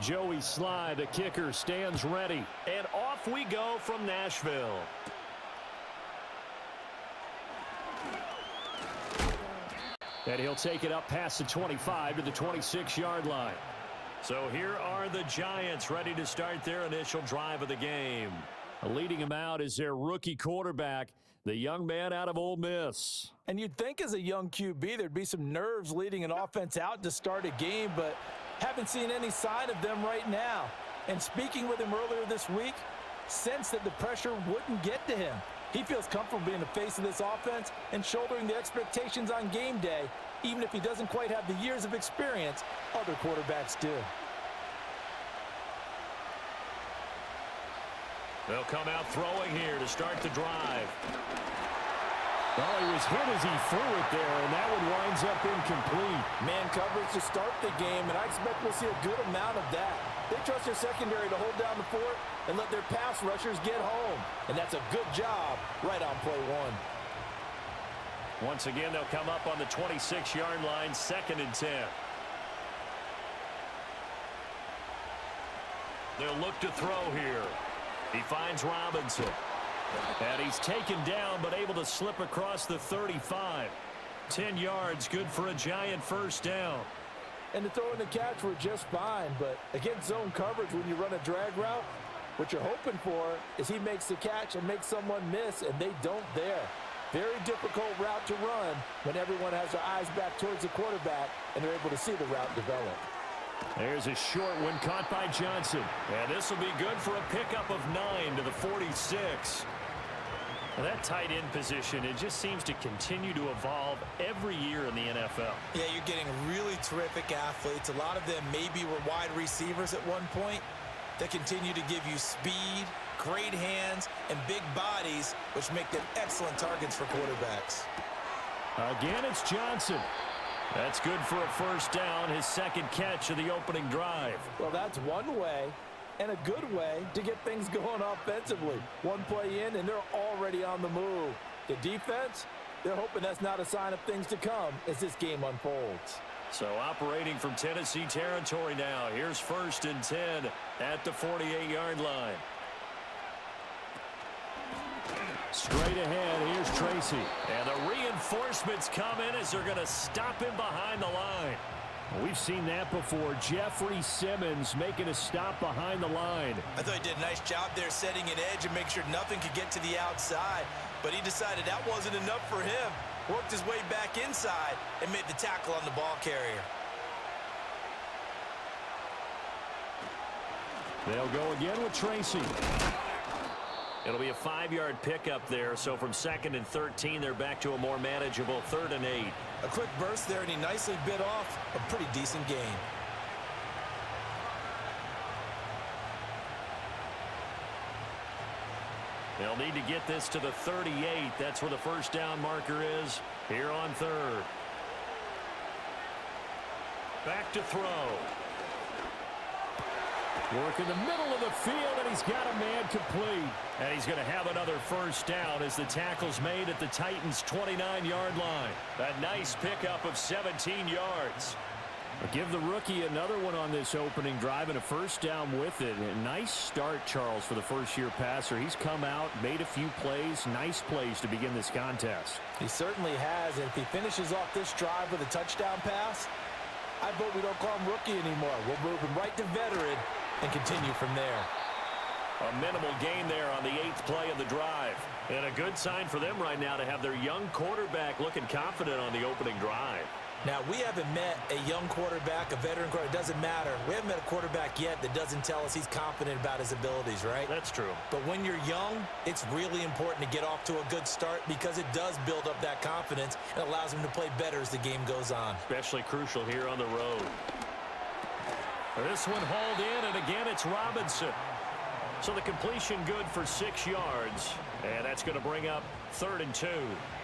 Joey Sly, the kicker, stands ready. And off we go from Nashville. And he'll take it up past the 25 to the 26-yard line. So here are the Giants ready to start their initial drive of the game. Leading him out is their rookie quarterback, the young man out of Ole Miss. And you'd think as a young QB there'd be some nerves leading an offense out to start a game, but haven't seen any sign of them right now. And speaking with him earlier this week, sensed that the pressure wouldn't get to him. He feels comfortable being the face of this offense and shouldering the expectations on game day, even if he doesn't quite have the years of experience other quarterbacks do. They'll come out throwing here to start the drive. Well, he was hit as he threw it there, and that one winds up incomplete. Man coverage to start the game, and I expect we'll see a good amount of that. They trust their secondary to hold down the fort and let their pass rushers get home. And that's a good job right on play one. Once again, they'll come up on the 26-yard line, 2nd and 10. They'll look to throw here. He finds Robinson. And he's taken down, but able to slip across the 35. 10 yards, good for a Giant first down. And the throw and the catch were just fine, but against zone coverage when you run a drag route, what you're hoping for is he makes the catch and makes someone miss, and they don't there. Very difficult route to run when everyone has their eyes back towards the quarterback and they're able to see the route develop. There's a short one caught by Johnson. And this will be good for a pickup of 9 to the 46. Well, that tight end position, it just seems to continue to evolve every year in the NFL. Yeah, you're getting really terrific athletes. A lot of them maybe were wide receivers at one point. They continue to give you speed, great hands, and big bodies, which make them excellent targets for quarterbacks. Again, it's Johnson. That's good for a first down, his 2nd catch of the opening drive. Well, that's one way, and a good way, to get things going offensively. One play in, and they're already on the move. The defense, they're hoping that's not a sign of things to come as this game unfolds. So operating from Tennessee territory now. Here's 1st and 10 at the 48-yard line. Straight ahead, here's Tracy. And the reinforcements come in as they're going to stop him behind the line. We've seen that before. Jeffrey Simmons making a stop behind the line. I thought he did a nice job there setting an edge and make sure nothing could get to the outside. But he decided that wasn't enough for him. Worked his way back inside and made the tackle on the ball carrier. They'll go again with Tracy. It'll be a 5-yard pickup there, so from 2nd and 13, they're back to a more manageable 3rd and 8. A quick burst there, and he nicely bit off a pretty decent gain. They'll need to get this to the 38. That's where the first down marker is here on 3rd. Back to throw. Work in the middle of the field, and he's got a man complete. And he's going to have another first down as the tackle's made at the Titans' 29-yard line. A nice pickup of 17 yards. I'll give the rookie another one on this opening drive and a first down with it. A nice start, Charles, for the first-year passer. He's come out, made a few plays, nice plays to begin this contest. He certainly has, and if he finishes off this drive with a touchdown pass, I vote we don't call him rookie anymore. We'll move him right to veteran and continue from there. A minimal gain there on the 8th play of the drive. And a good sign for them right now to have their young quarterback looking confident on the opening drive. Now, we haven't met a young quarterback, a veteran quarterback. It doesn't matter. We haven't met a quarterback yet that doesn't tell us he's confident about his abilities, right? That's true. But when you're young, it's really important to get off to a good start because it does build up that confidence and allows him to play better as the game goes on. Especially crucial here on the road. This one hauled in, and again it's Robinson. So the completion good for 6 yards, and that's going to bring up 3rd and 2.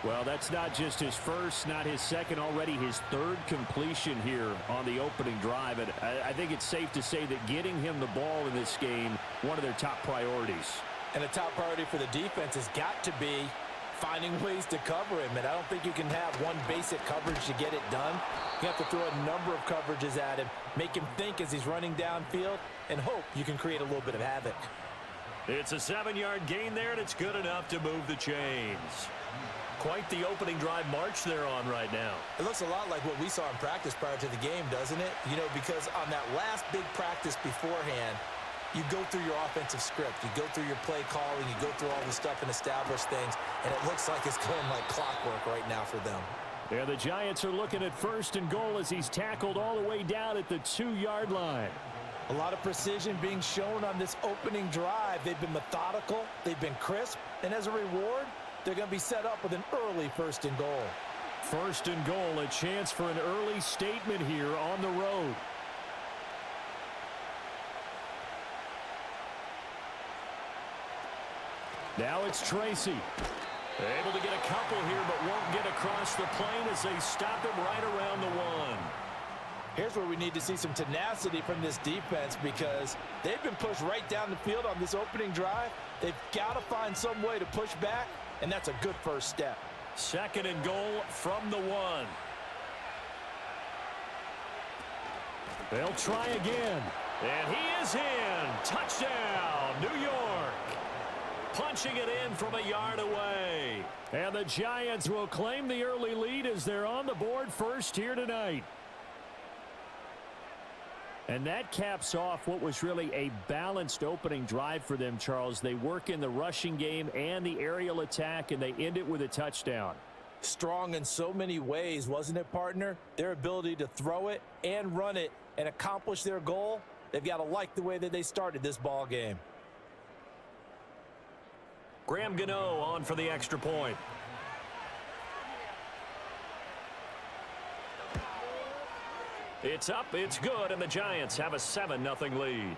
Well, that's not just his first, not his second, already his 3rd completion here on the opening drive. And I think it's safe to say that getting him the ball in this game, one of their top priorities. And a top priority for the defense has got to be finding ways to cover him. And I don't think you can have one basic coverage to get it done. You have to throw a number of coverages at him, make him think as he's running downfield, and hope you can create a little bit of havoc. It's a 7-yard gain there, and it's good enough to move the chains. Quite the opening drive march they're on right now. It looks a lot like what we saw in practice prior to the game, doesn't it? You know, because on that last big practice beforehand, you go through your offensive script. You go through your play calling. You go through all the stuff and establish things. And it looks like it's going like clockwork right now for them. Yeah, the Giants are looking at 1st and goal as he's tackled all the way down at the 2-yard line. A lot of precision being shown on this opening drive. They've been methodical. They've been crisp. And as a reward, they're going to be set up with an early 1st and goal. 1st and goal, a chance for an early statement here on the road. Now it's Tracy. Able to get a couple here, but won't get across the plane as they stop him right around the 1. Here's where we need to see some tenacity from this defense because they've been pushed right down the field on this opening drive. They've got to find some way to push back, and that's a good first step. 2nd and goal from the 1. They'll try again. And he is in. Touchdown, New York. Punching it in from a yard away. And the Giants will claim the early lead as they're on the board first here tonight. And that caps off what was really a balanced opening drive for them, Charles. They work in the rushing game and the aerial attack, and they end it with a touchdown. Strong in so many ways, wasn't it, partner? Their ability to throw it and run it and accomplish their goal, they've got to like the way that they started this ball game. Graham Gano on for the extra point. It's up, it's good, and the Giants have a 7-0 lead.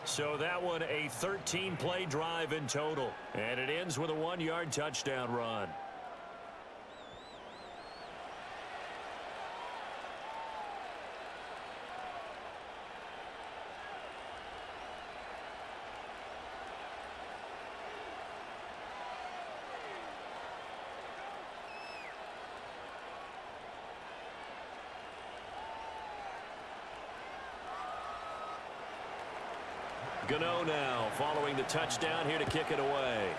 So that one a 13-play drive in total, and it ends with a 1-yard touchdown run. Gano now following the touchdown here to kick it away.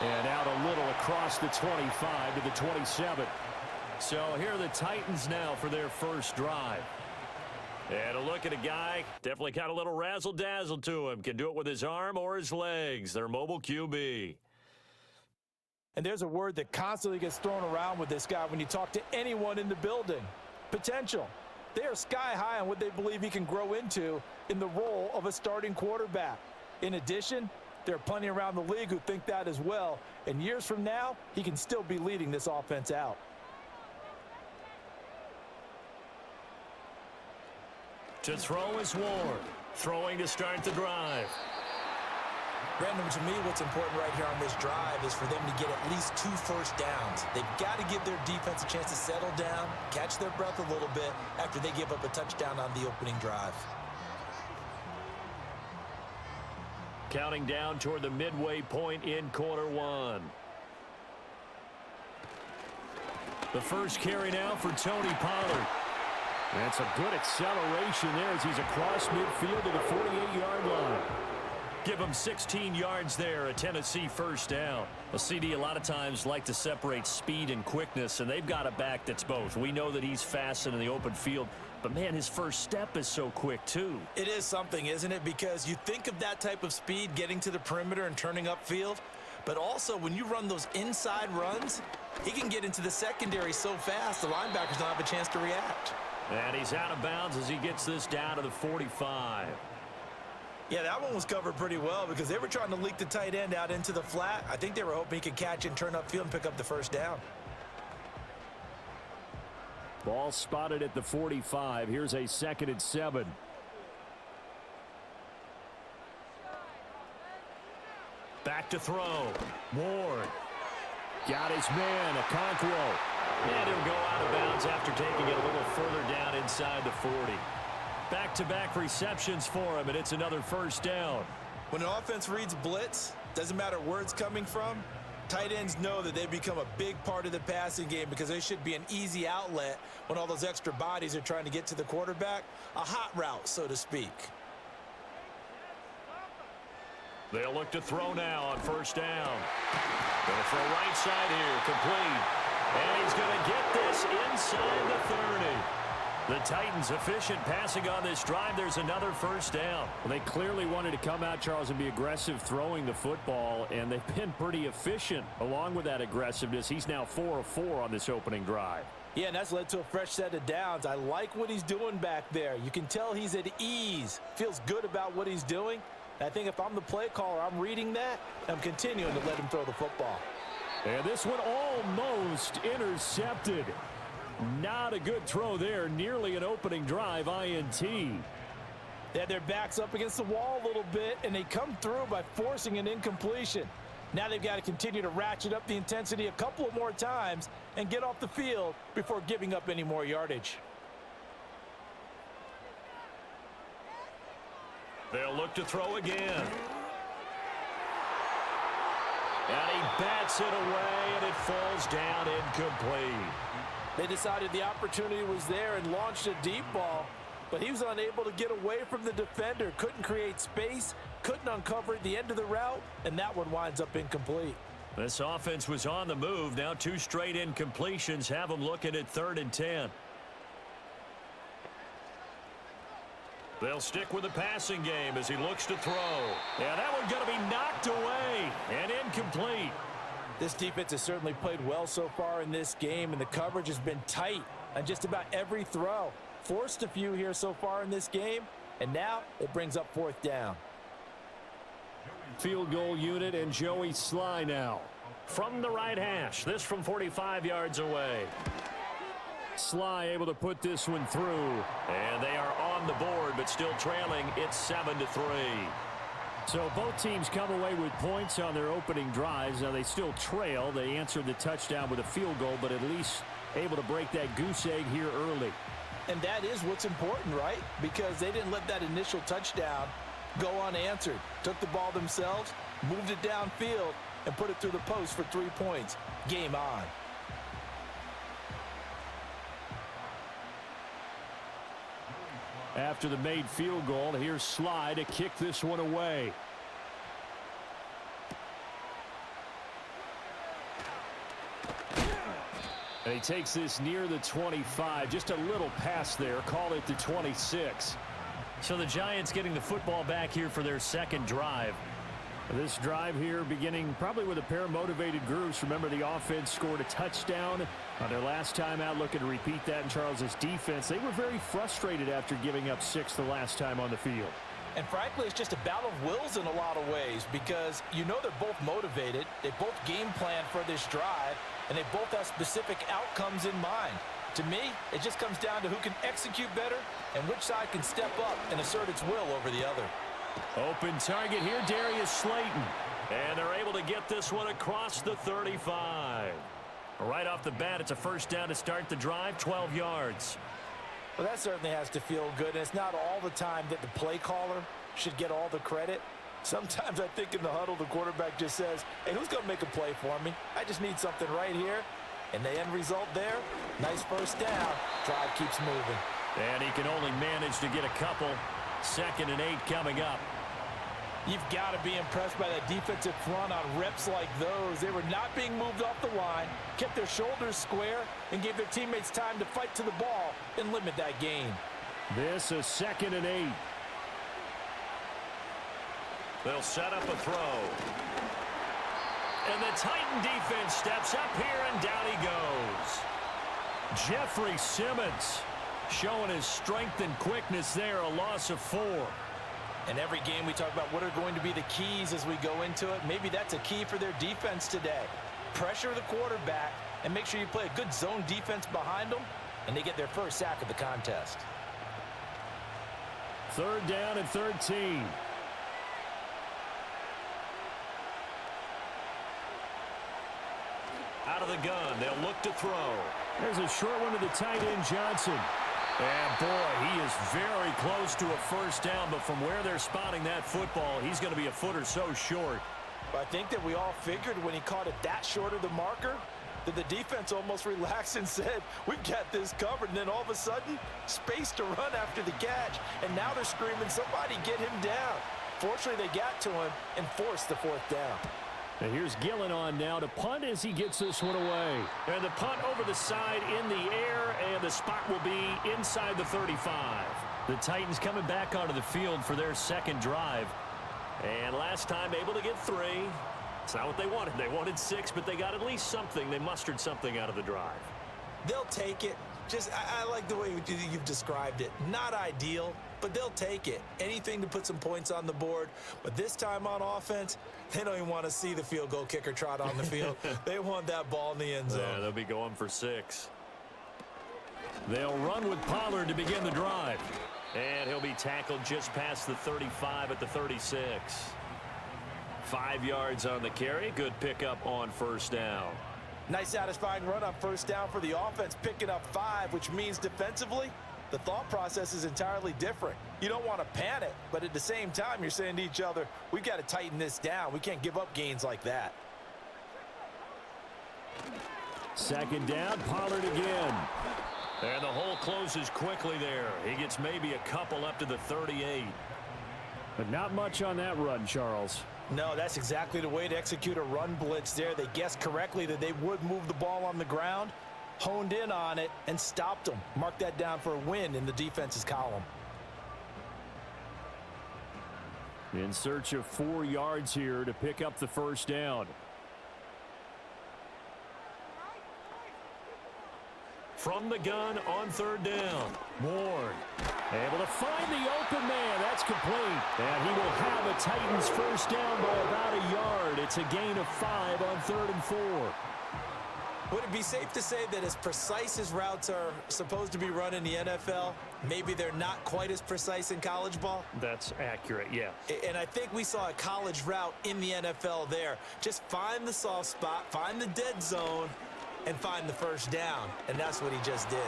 And out a little across the 25 to the 27. So here are the Titans now for their first drive. And a look at a guy, definitely got a little razzle-dazzle to him. Can do it with his arm or his legs. Their mobile QB. And there's a word that constantly gets thrown around with this guy when you talk to anyone in the building. Potential. They are sky high on what they believe he can grow into in the role of a starting quarterback. In addition, there are plenty around the league who think that as well. And years from now, he can still be leading this offense out. To throw is Ward. Throwing to start the drive. Brandon, to me, what's important right here on this drive is for them to get at least 2 first downs. They've got to give their defense a chance to settle down, catch their breath a little bit after they give up a touchdown on the opening drive. Counting down toward the midway point in quarter 1. The first carry now for Tony Pollard. That's a good acceleration there as he's across midfield to the 48-yard line. Give him 16 yards there, a Tennessee first down. A CD a lot of times like to separate speed and quickness, and they've got a back that's both. We know that he's fast and in the open field, but man, his first step is so quick too. It is something, isn't it? Because you think of that type of speed getting to the perimeter and turning upfield, but also when you run those inside runs, he can get into the secondary so fast the linebackers don't have a chance to react. And he's out of bounds as he gets this down to the 45. Yeah, that one was covered pretty well because they were trying to leak the tight end out into the flat. I think they were hoping he could catch and turn upfield and pick up the first down. Ball spotted at the 45. Here's a 2nd and 7. Back to throw. Ward. Got his man, Okonkwo. And he'll go out of bounds after taking it a little further down inside the 40. Back-to-back receptions for him, and it's another first down. When an offense reads blitz, doesn't matter where it's coming from, tight ends know that they become a big part of the passing game because they should be an easy outlet when all those extra bodies are trying to get to the quarterback. A hot route, so to speak. They'll look to throw now on first down. Going to throw right side here, complete. And he's going to get this inside the 30. The Titans efficient passing on this drive. There's another first down. Well, they clearly wanted to come out, Charles, and be aggressive throwing the football, and they've been pretty efficient along with that aggressiveness. He's now 4 of 4 on this opening drive. Yeah, and that's led to a fresh set of downs. I like what he's doing back there. You can tell he's at ease, feels good about what he's doing. I think if I'm the play caller, I'm reading that, I'm continuing to let him throw the football. And this one almost intercepted. Not a good throw there. Nearly an opening drive INT. They had their backs up against the wall a little bit, and they come through by forcing an incompletion. Now they've got to continue to ratchet up the intensity a couple of more times and get off the field before giving up any more yardage. They'll look to throw again. And he bats it away, and it falls down incomplete. They decided the opportunity was there and launched a deep ball, but he was unable to get away from the defender, couldn't create space, couldn't uncover at the end of the route, and that one winds up incomplete. This offense was on the move. Now 2 straight incompletions have them looking at 3rd and 10. They'll stick with the passing game as he looks to throw. Yeah, that one's going to be knocked away and incomplete. This defense has certainly played well so far in this game, and the coverage has been tight on just about every throw. Forced a few here so far in this game, and now it brings up 4th down. Field goal unit and Joey Sly now. From the right hash, this from 45 yards away. Sly able to put this one through. And they are on the board, but still trailing. It's 7-3. So both teams come away with points on their opening drives. Now they still trail. They answered the touchdown with a field goal, but at least able to break that goose egg here early. And that is what's important, right? Because they didn't let that initial touchdown go unanswered. Took the ball themselves, moved it downfield, and put it through the post for 3 points. Game on. After the made field goal, here's Sly to kick this one away. And he takes this near the 25. Just a little pass there. Call it the 26. So the Giants getting the football back here for their 2nd drive. This drive here beginning probably with a pair of motivated groups. Remember, the offense scored a touchdown on their last time out, looking to repeat that in Charles's defense. They were very frustrated after giving up 6 the last time on the field. And frankly, it's just a battle of wills in a lot of ways because you know they're both motivated. They both game plan for this drive, and they both have specific outcomes in mind. To me, it just comes down to who can execute better and which side can step up and assert its will over the other. Open target here, Darius Slayton. And they're able to get this one across the 35. Right off the bat, it's a first down to start the drive, 12 yards. Well, that certainly has to feel good, and it's not all the time that the play caller should get all the credit. Sometimes I think in the huddle, the quarterback just says, hey, who's going to make a play for me? I just need something right here. And the end result there, nice first down. Drive keeps moving. And he can only manage to get a couple. 2nd and 8 coming up. You've got to be impressed by that defensive front on reps like those. They were not being moved off the line, kept their shoulders square, and gave their teammates time to fight to the ball and limit that gain. This is 2nd and 8. They'll set up a throw. And the Titan defense steps up here, and down he goes. Jeffrey Simmons showing his strength and quickness there, a loss of 4. And every game we talk about what are going to be the keys as we go into it. Maybe that's a key for their defense today. Pressure the quarterback and make sure you play a good zone defense behind them, and they get their first sack of the contest. 3rd down and 13. Out of the gun, they'll look to throw. There's a short one to the tight end, Johnson. And boy, he is very close to a first down, but from where they're spotting that football, he's going to be a foot or so short. I think that we all figured when he caught it that short of the marker, that the defense almost relaxed and said, we've got this covered. And then all of a sudden, space to run after the catch. And now they're screaming, somebody get him down. Fortunately, they got to him and forced the fourth down. And here's Gillen on now to punt as he gets this one away. And the punt over the side in the air, and the spot will be inside the 35. The Titans coming back onto the field for their second drive. And last time able to get 3. It's not what they wanted. They wanted 6, but they got at least something. They mustered something out of the drive. They'll take it. I like the way you've described it. Not ideal, but they'll take it. Anything to put some points on the board. But this time on offense, they don't even want to see the field goal kicker trot on the field. They want that ball in the end zone. Yeah, they'll be going for 6. They'll run with Pollard to begin the drive. And he'll be tackled just past the 35 at the 36. 5 yards on the carry. Good pickup on first down. Nice satisfying run on first down for the offense, picking up 5, which means defensively, the thought process is entirely different. You don't want to panic, but at the same time, you're saying to each other, we've got to tighten this down. We can't give up gains like that. Second down, Pollard again. And the hole closes quickly there. He gets maybe a couple up to the 38. But not much on that run, Charles. No, that's exactly the way to execute a run blitz there. They guessed correctly that they would move the ball on the ground, honed in on it, and stopped them. Mark that down for a win in the defense's column. In search of 4 yards here to pick up the first down. From the gun on third down. Ward able to find the open man. That's complete. And he will have a Titans first down by about a yard. It's a gain of 5 on 3rd and 4. Would it be safe to say that as precise as routes are supposed to be run in the NFL, maybe they're not quite as precise in college ball? That's accurate, yeah. And I think we saw a college route in the NFL there. Just find the soft spot, find the dead zone, and find the first down. And that's what he just did.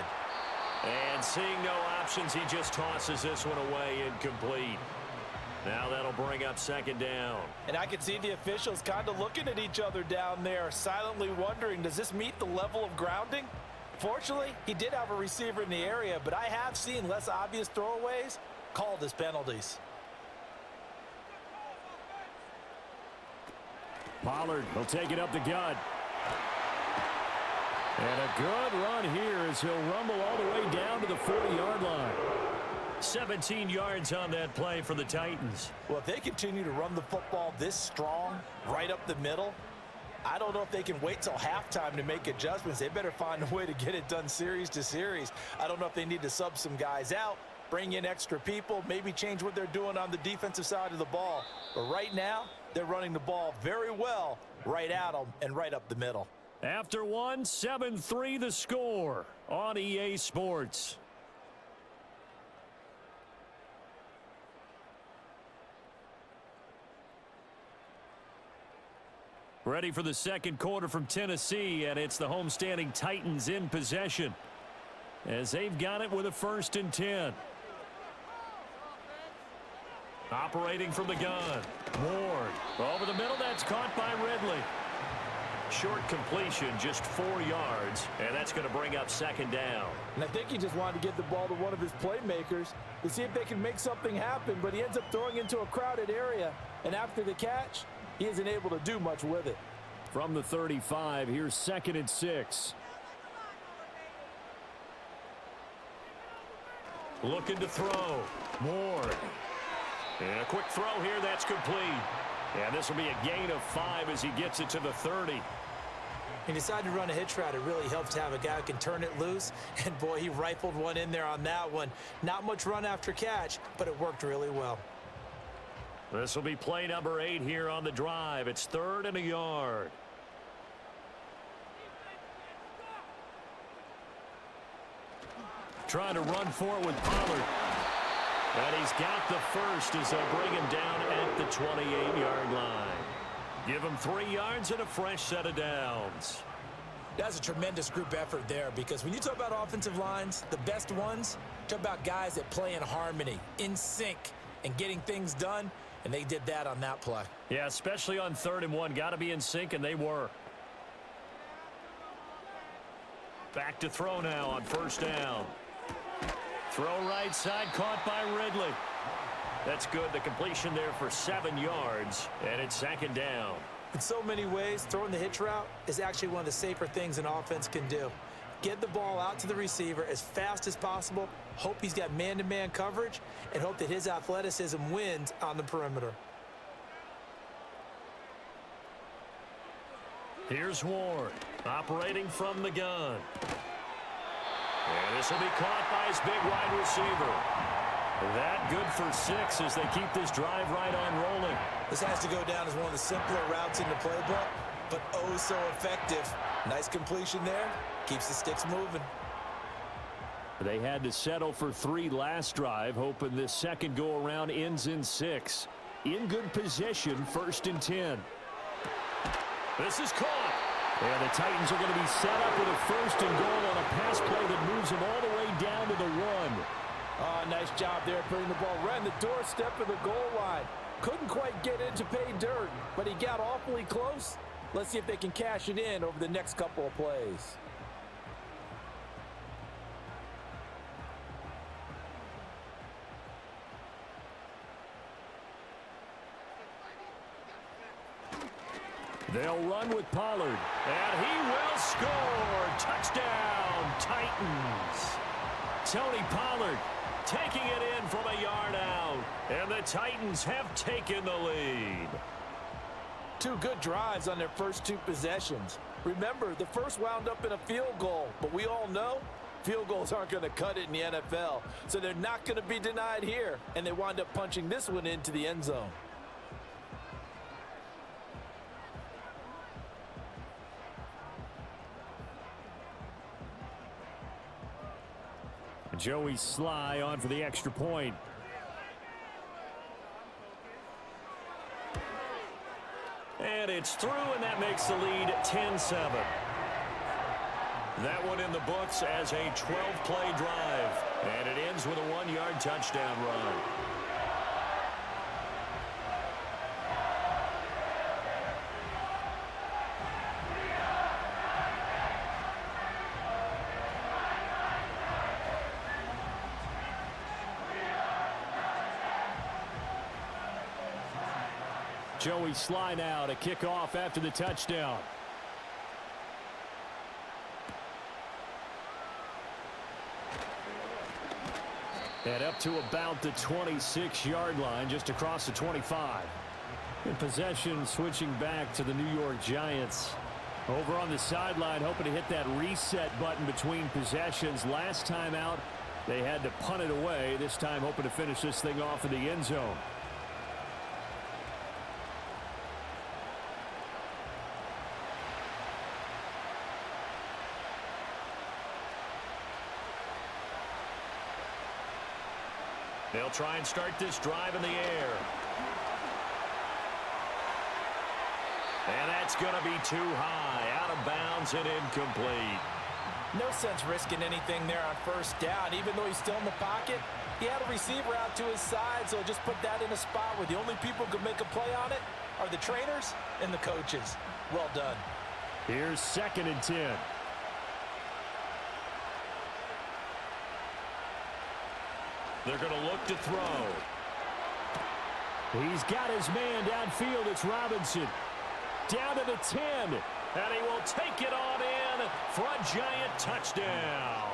And seeing no options, he just tosses this one away incomplete. Now that'll bring up second down. And I can see the officials kind of looking at each other down there, silently wondering, does this meet the level of grounding? Fortunately, he did have a receiver in the area, but I have seen less obvious throwaways called as penalties. Pollard will take it up the gut. And a good run here as he'll rumble all the way down to the 40-yard line. 17 yards on that play for the Titans. Well, if they continue to run the football this strong, right up the middle, I don't know if they can wait till halftime to make adjustments. They better find a way to get it done series to series. I don't know if they need to sub some guys out, bring in extra people, maybe change what they're doing on the defensive side of the ball. But right now, they're running the ball very well right at them and right up the middle. After one, 7-3 the score on EA Sports. Ready for the second quarter from Tennessee, and it's the homestanding Titans in possession as they've got it with a 1st and 10. Operating from the gun. Ward over the middle. That's caught by Ridley. Short completion, just 4 yards, and that's going to bring up second down. And I think he just wanted to get the ball to one of his playmakers to see if they can make something happen, but he ends up throwing into a crowded area, and after the catch, he isn't able to do much with it. From the 35, here's 2nd and 6. Looking to throw. Ward. And a quick throw here, that's complete. And this will be a gain of 5 as he gets it to the 30. He decided to run a hitch route. It really helps to have a guy who can turn it loose. And, boy, he rifled one in there on that one. Not much run after catch, but it worked really well. This will be play number 8 here on the drive. It's 3rd and a yard. Trying to run for it with Pollard. And he's got the first as they'll bring him down at the 28-yard line. Give him 3 yards and a fresh set of downs. That's a tremendous group effort there, because when you talk about offensive lines, the best ones, talk about guys that play in harmony, in sync, and getting things done, and they did that on that play. Yeah, especially on 3rd and 1. Got to be in sync, and they were. Back to throw now on 1st down. Throw right side, caught by Ridley. That's good. The completion there for 7 yards, and it's 2nd down. In so many ways, throwing the hitch route is actually one of the safer things an offense can do. Get the ball out to the receiver as fast as possible, hope he's got man-to-man coverage, and hope that his athleticism wins on the perimeter. Here's Ward, operating from the gun. And this will be caught by his big wide receiver. That good for 6 as they keep this drive right on rolling. This has to go down as one of the simpler routes in the playbook, but oh so effective. Nice completion there. Keeps the sticks moving. They had to settle for 3 last drive, hoping this second go-around ends in 6. In good position, 1st and 10. This is caught. And the Titans are going to be set up with a 1st and goal on a pass play that moves them all the way down to the 1. Oh, nice job there putting the ball right in the doorstep of the goal line. Couldn't quite get in to pay dirt, but he got awfully close. Let's see if they can cash it in over the next couple of plays. They'll run with Pollard, and he will score. Touchdown, Titans. Tony Pollard taking it in from a yard out, and the Titans have taken the lead. 2 good drives on their first 2 possessions. Remember, the first wound up in a field goal, but we all know field goals aren't going to cut it in the NFL, so they're not going to be denied here, and they wind up punching this one into the end zone. Joey Sly on for the extra point. And it's through, and that makes the lead 10-7. That one in the books as a 12-play drive. And it ends with a 1-yard touchdown run. Joey Sly now to kick off after the touchdown. And up to about the 26-yard line, just across the 25. In possession, switching back to the New York Giants. Over on the sideline, hoping to hit that reset button between possessions. Last time out, they had to punt it away. This time, hoping to finish this thing off in the end zone. They'll try and start this drive in the air. And that's going to be too high. Out of bounds and incomplete. No sense risking anything there on 1st down. Even though he's still in the pocket, he had a receiver out to his side, so just put that in a spot where the only people who can make a play on it are the trainers and the coaches. Well done. Here's 2nd and 10. They're going to look to throw. He's got his man downfield. It's Robinson. Down to the 10. And he will take it on in for a Giant touchdown.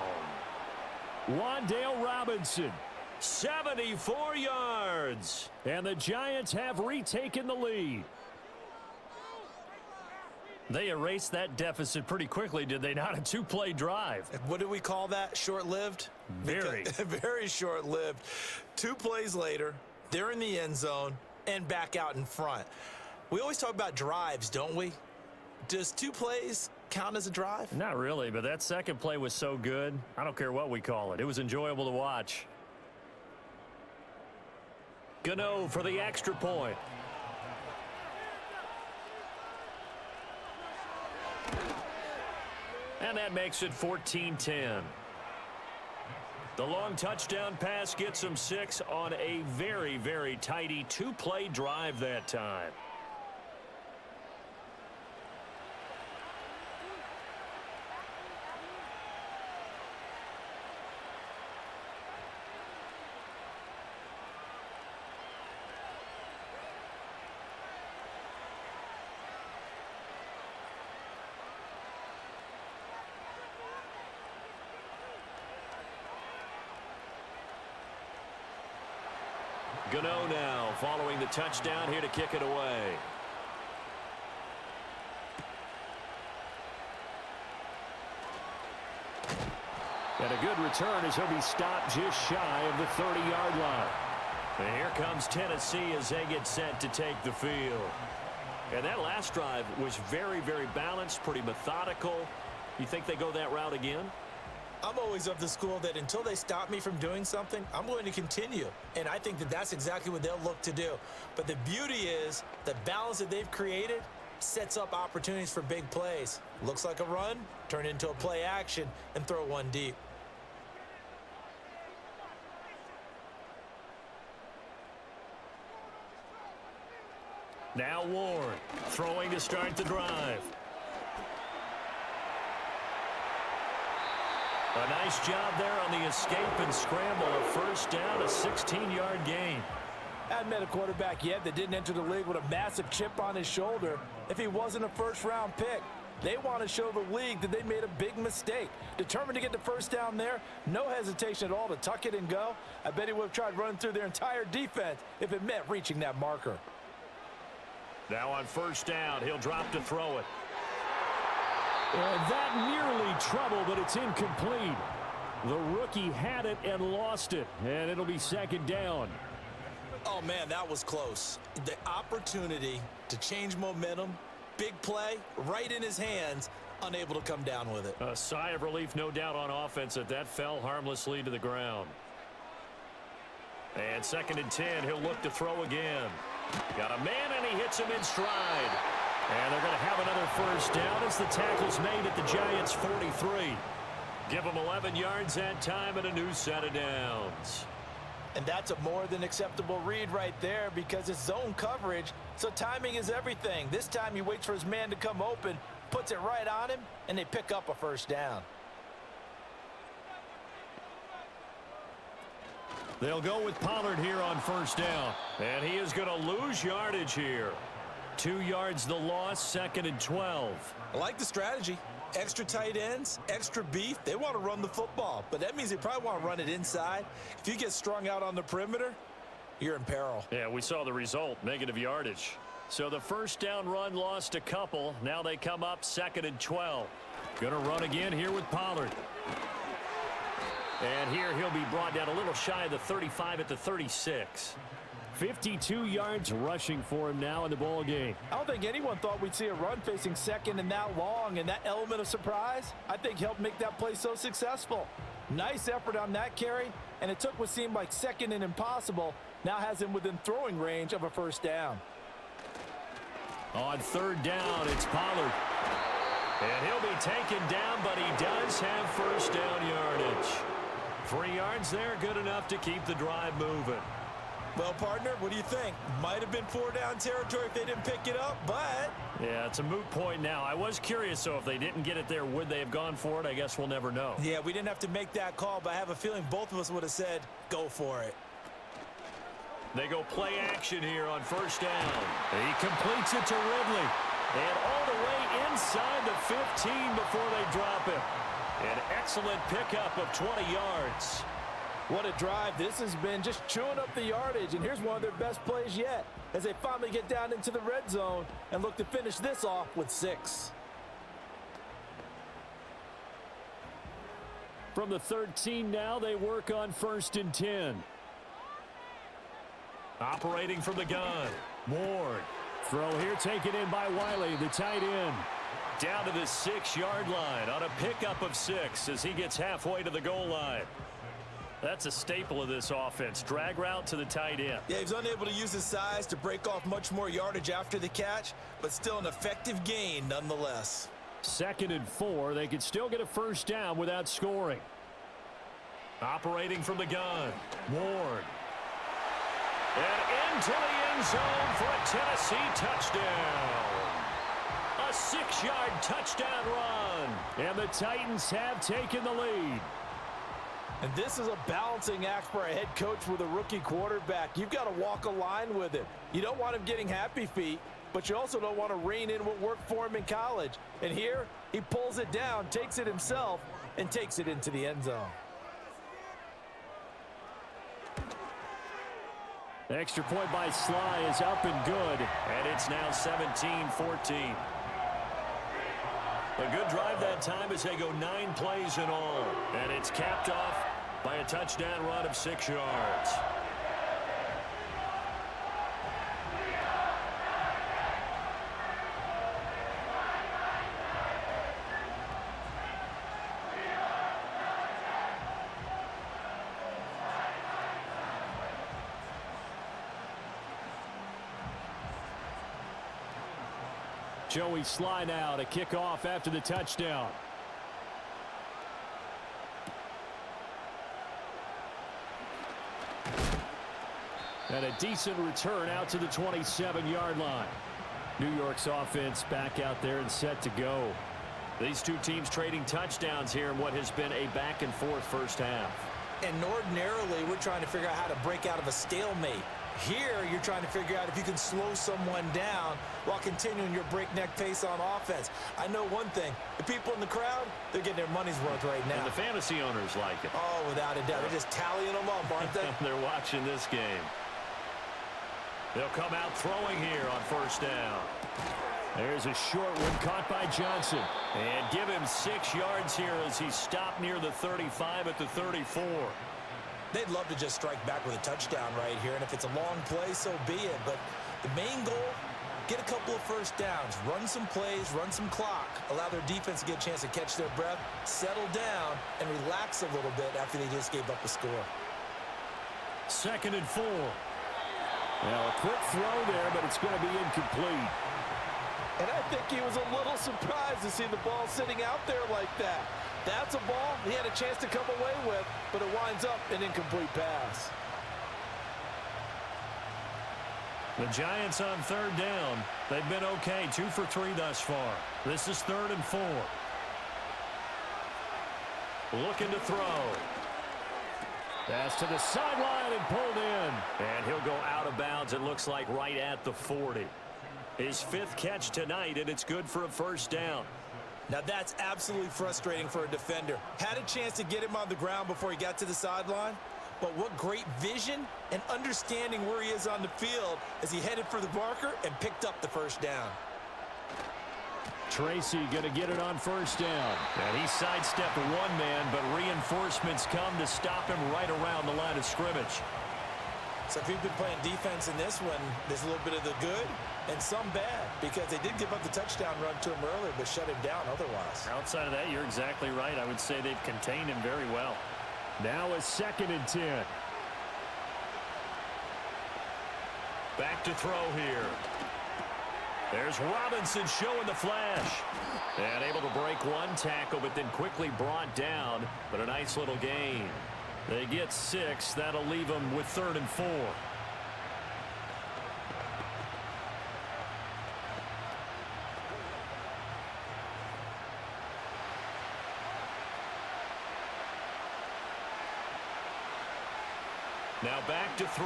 Wan'Dale Robinson, 74 yards. And the Giants have retaken the lead. They erased that deficit pretty quickly, did they not? A 2-play drive. What do we call that? Short-lived? Very. Very short-lived. 2 plays later, they're in the end zone and back out in front. We always talk about drives, don't we? Does 2 plays count as a drive? Not really, but that second play was so good. I don't care what we call it. It was enjoyable to watch. Gano for the extra point. And that makes it 14-10. The long touchdown pass gets him 6 on a very, very tidy 2-play drive that time. Gano now following the touchdown here to kick it away. And a good return as he'll be stopped just shy of the 30-yard line. And here comes Tennessee as they get set to take the field. And that last drive was very, very balanced, pretty methodical. You think they go that route again? I'm always of the school that until they stop me from doing something, I'm going to continue. And I think that that's exactly what they'll look to do. But the beauty is the balance that they've created sets up opportunities for big plays. Looks like a run, turn into a play action, and throw one deep. Now Ward throwing to start the drive. A nice job there on the escape and scramble. A first down, a 16-yard gain. I hadn't met a quarterback yet that didn't enter the league with a massive chip on his shoulder if he wasn't a first-round pick. They want to show the league that they made a big mistake. Determined to get the first down there, no hesitation at all to tuck it and go. I bet he would have tried running through their entire defense if it meant reaching that marker. Now on first down, he'll drop to throw it. And that nearly trouble, but it's incomplete. The rookie had it and lost it, and it'll be second down. Oh, man, that was close. The opportunity to change momentum, big play, right in his hands, unable to come down with it. A sigh of relief, no doubt, on offense that fell harmlessly to the ground. And second and 10, he'll look to throw again. Got a man, and he hits him in stride. And they're going to have another first down as the tackle's made at the Giants' 43. Give them 11 yards that time and a new set of downs. And that's a more than acceptable read right there because it's zone coverage, so timing is everything. This time he waits for his man to come open, puts it right on him, and they pick up a first down. They'll go with Pollard here on first down. And he is going to lose yardage here. 2 yards the loss, second and 12. I like the strategy. Extra tight ends, extra beef. They want to run the football, but that means they probably want to run it inside. If you get strung out on the perimeter, you're in peril. Yeah, we saw the result, negative yardage. So the first down run lost a couple. Now they come up second and 12. Going to run again here with Pollard. And here he'll be brought down a little shy of the 35 at the 36. 52 yards rushing for him now in the ball game. I don't think anyone thought we'd see a run facing second and that long, and that element of surprise, I think, helped make that play so successful. Nice effort on that carry, and it took what seemed like second and impossible, now has him within throwing range of a first down. On third down, it's Pollard. And he'll be taken down, but he does have first down yardage. 3 yards there, good enough to keep the drive moving. Well, partner, what do you think? Might have been 4-down territory if they didn't pick it up, but... Yeah, it's a moot point now. I was curious, so if they didn't get it there, would they have gone for it? I guess we'll never know. Yeah, we didn't have to make that call, but I have a feeling both of us would have said, go for it. They go play action here on first down. He completes it to Ridley. And all the way inside the 15 before they drop him. An excellent pickup of 20 yards. What a drive this has been, just chewing up the yardage, and here's one of their best plays yet as they finally get down into the red zone and look to finish this off with 6. From the 13 now, they work on first and 10. Operating from the gun, Ward. Throw here taken in by Wiley, the tight end. Down to the 6-yard line on a pickup of 6 as he gets halfway to the goal line. That's a staple of this offense. Drag route to the tight end. Yeah, he's unable to use his size to break off much more yardage after the catch, but still an effective gain nonetheless. 2nd and 4. They could still get a first down without scoring. Operating from the gun, Ward. And into the end zone for a Tennessee touchdown. A 6-yard touchdown run. And the Titans have taken the lead. And this is a balancing act for a head coach with a rookie quarterback. You've got to walk a line with him. You don't want him getting happy feet, but you also don't want to rein in what worked for him in college. And here, he pulls it down, takes it himself, and takes it into the end zone. The extra point by Sly is up and good. And it's now 17-14. A good drive that time as they go 9 plays in all. And it's capped off by a touchdown run of 6 yards. Joey Sly now to kick off after the touchdown. And a decent return out to the 27-yard line. New York's offense back out there and set to go. These two teams trading touchdowns here in what has been a back-and-forth first half. And ordinarily, we're trying to figure out how to break out of a stalemate. Here, you're trying to figure out if you can slow someone down while continuing your breakneck pace on offense. I know one thing. The people in the crowd, they're getting their money's worth right now. And the fantasy owners like it. Oh, without a doubt. They're just tallying them up, aren't they? They're watching this game. They'll come out throwing here on first down. There's a short one caught by Johnson. And give him 6 yards here as he stopped near the 35 at the 34. They'd love to just strike back with a touchdown right here, and if it's a long play, so be it. But the main goal, get a couple of first downs, run some plays, run some clock, allow their defense to get a chance to catch their breath, settle down, and relax a little bit after they just gave up a score. 2nd and 4. Now, a quick throw there, but it's going to be incomplete. And I think he was a little surprised to see the ball sitting out there like that. That's a ball he had a chance to come away with, but it winds up an incomplete pass. The Giants on 3rd down. They've been okay, 2 for 3 thus far. This is 3rd and 4. Looking to throw. Pass to the sideline and pulled in. And he'll go out of bounds, it looks like, right at the 40. His 5th catch tonight, and it's good for a first down. Now that's absolutely frustrating for a defender. Had a chance to get him on the ground before he got to the sideline, but what great vision and understanding where he is on the field as he headed for the marker and picked up the first down. Tracy going to get it on first down. And he sidestepped one man, but reinforcements come to stop him right around the line of scrimmage. So if you've been playing defense in this one, there's a little bit of the good and some bad, because they did give up the touchdown run to him earlier, but shut him down otherwise. Outside of that, you're exactly right. I would say they've contained him very well. Now a 2nd and 10. Back to throw here. There's Robinson showing the flash. And able to break one tackle, but then quickly brought down. But a nice little gain. They get 6. That'll leave them with 3rd and 4. Now back to throw.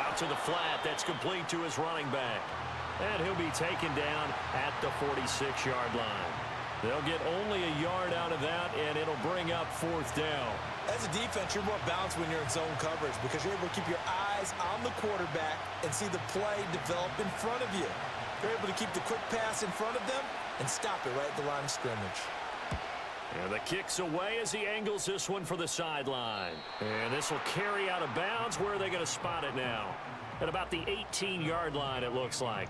Out to the flat. That's complete to his running back. And he'll be taken down at the 46-yard line. They'll get only a yard out of that, and it'll bring up 4th down. As a defense, you're more balanced when you're in zone coverage because you're able to keep your eyes on the quarterback and see the play develop in front of you. You're able to keep the quick pass in front of them and stop it right at the line of scrimmage. And the kick's away as he angles this one for the sideline. And this will carry out of bounds. Where are they going to spot it now? At about the 18-yard line, it looks like.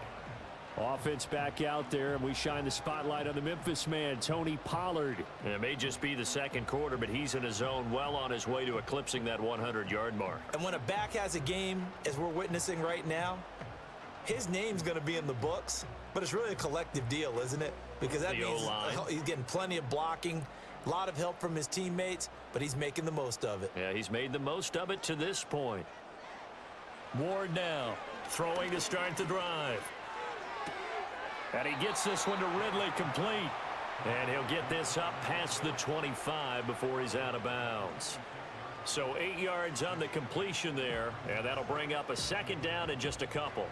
Offense back out there, and we shine the spotlight on the Memphis man, Tony Pollard. And it may just be the second quarter, but he's in his zone, well on his way to eclipsing that 100-yard mark. And when a back has a game, as we're witnessing right now, his name's going to be in the books, But it's really a collective deal, isn't it? Because that means he's getting plenty of blocking, a lot of help from his teammates, but he's making the most of it. Yeah, he's made the most of it to this point. Ward now throwing to start the drive. And he gets this one to Ridley complete. And he'll get this up past the 25 before he's out of bounds. So 8 yards on the completion there, and that'll bring up a second down in just a couple.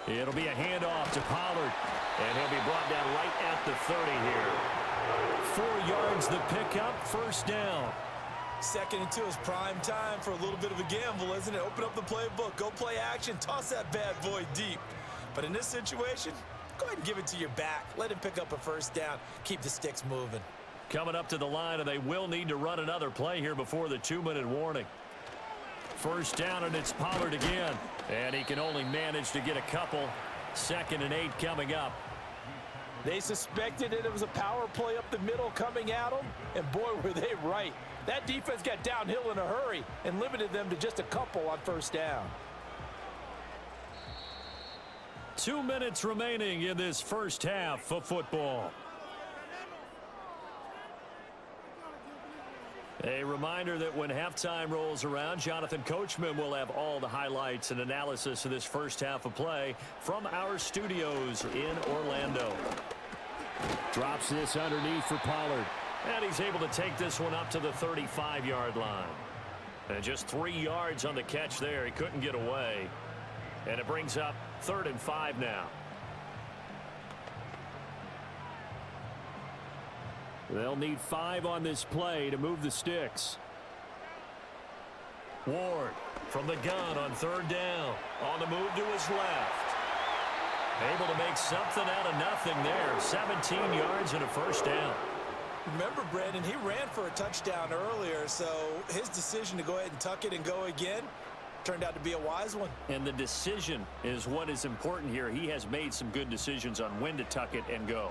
It'll be a handoff to Pollard, and he'll be brought down right at the 30 here. 4 yards the pickup, first down. Second and 2 is prime time for a little bit of a gamble, isn't it? Open up the playbook, go play action, toss that bad boy deep. But in this situation, go ahead and give it to your back. Let him pick up a first down, keep the sticks moving. Coming up to the line, and they will need to run another play here before the 2-minute warning. First down, and it's Pollard again. And he can only manage to get a couple. 2nd and 8 coming up. They suspected it was a power play up the middle coming at them, and boy, were they right. That defense got downhill in a hurry and limited them to just a couple on first down. 2 minutes remaining in this first half of football. A reminder that when halftime rolls around, Jonathan Coachman will have all the highlights and analysis of this first half of play from our studios in Orlando. Drops this underneath for Pollard. And he's able to take this one up to the 35-yard line. And just 3 yards on the catch there. He couldn't get away. And it brings up 3rd and 5 now. They'll need 5 on this play to move the sticks. Ward from the gun on 3rd down. On the move to his left. Able to make something out of nothing there. 17 yards and a first down. Remember, Brandon, he ran for a touchdown earlier, so his decision to go ahead and tuck it and go again turned out to be a wise one. And the decision is what is important here. He has made some good decisions on when to tuck it and go.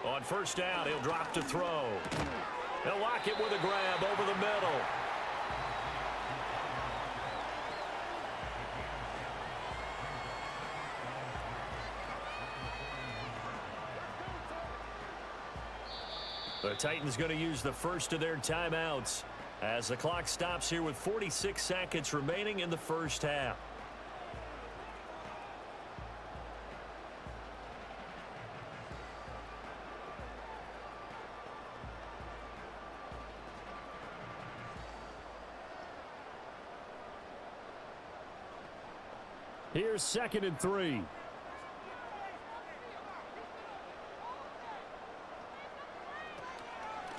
On first down, he'll drop to throw. He'll lock it with a grab over the middle. The Titans going to use the first of their timeouts as the clock stops here with 46 seconds remaining in the first half. Here's 2nd and 3.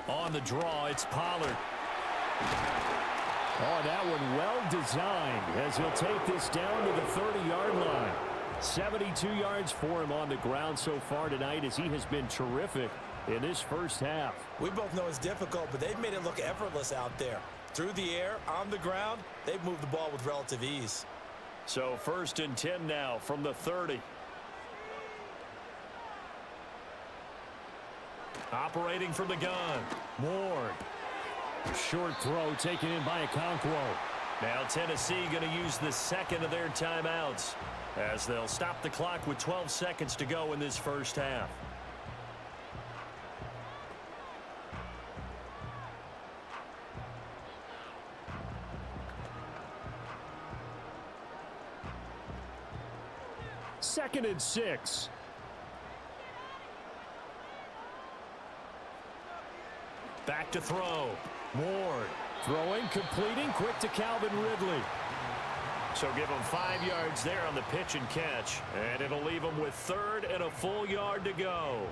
On the draw, it's Pollard. Oh, that one well designed as he'll take this down to the 30-yard line. 72 yards for him on the ground so far tonight as he has been terrific in this first half. We both know it's difficult, but they've made it look effortless out there. Through the air, on the ground, they've moved the ball with relative ease. So 1st and 10 now from the 30. Operating from the gun. Ward. Short throw taken in by Okonkwo. Now Tennessee going to use the 2nd of their timeouts as they'll stop the clock with 12 seconds to go in this first half. Second and 6. Back to throw. Ward. Throwing, completing, quick to Calvin Ridley. So give him 5 yards there on the pitch and catch. And it'll leave him with 3rd and a full yard to go.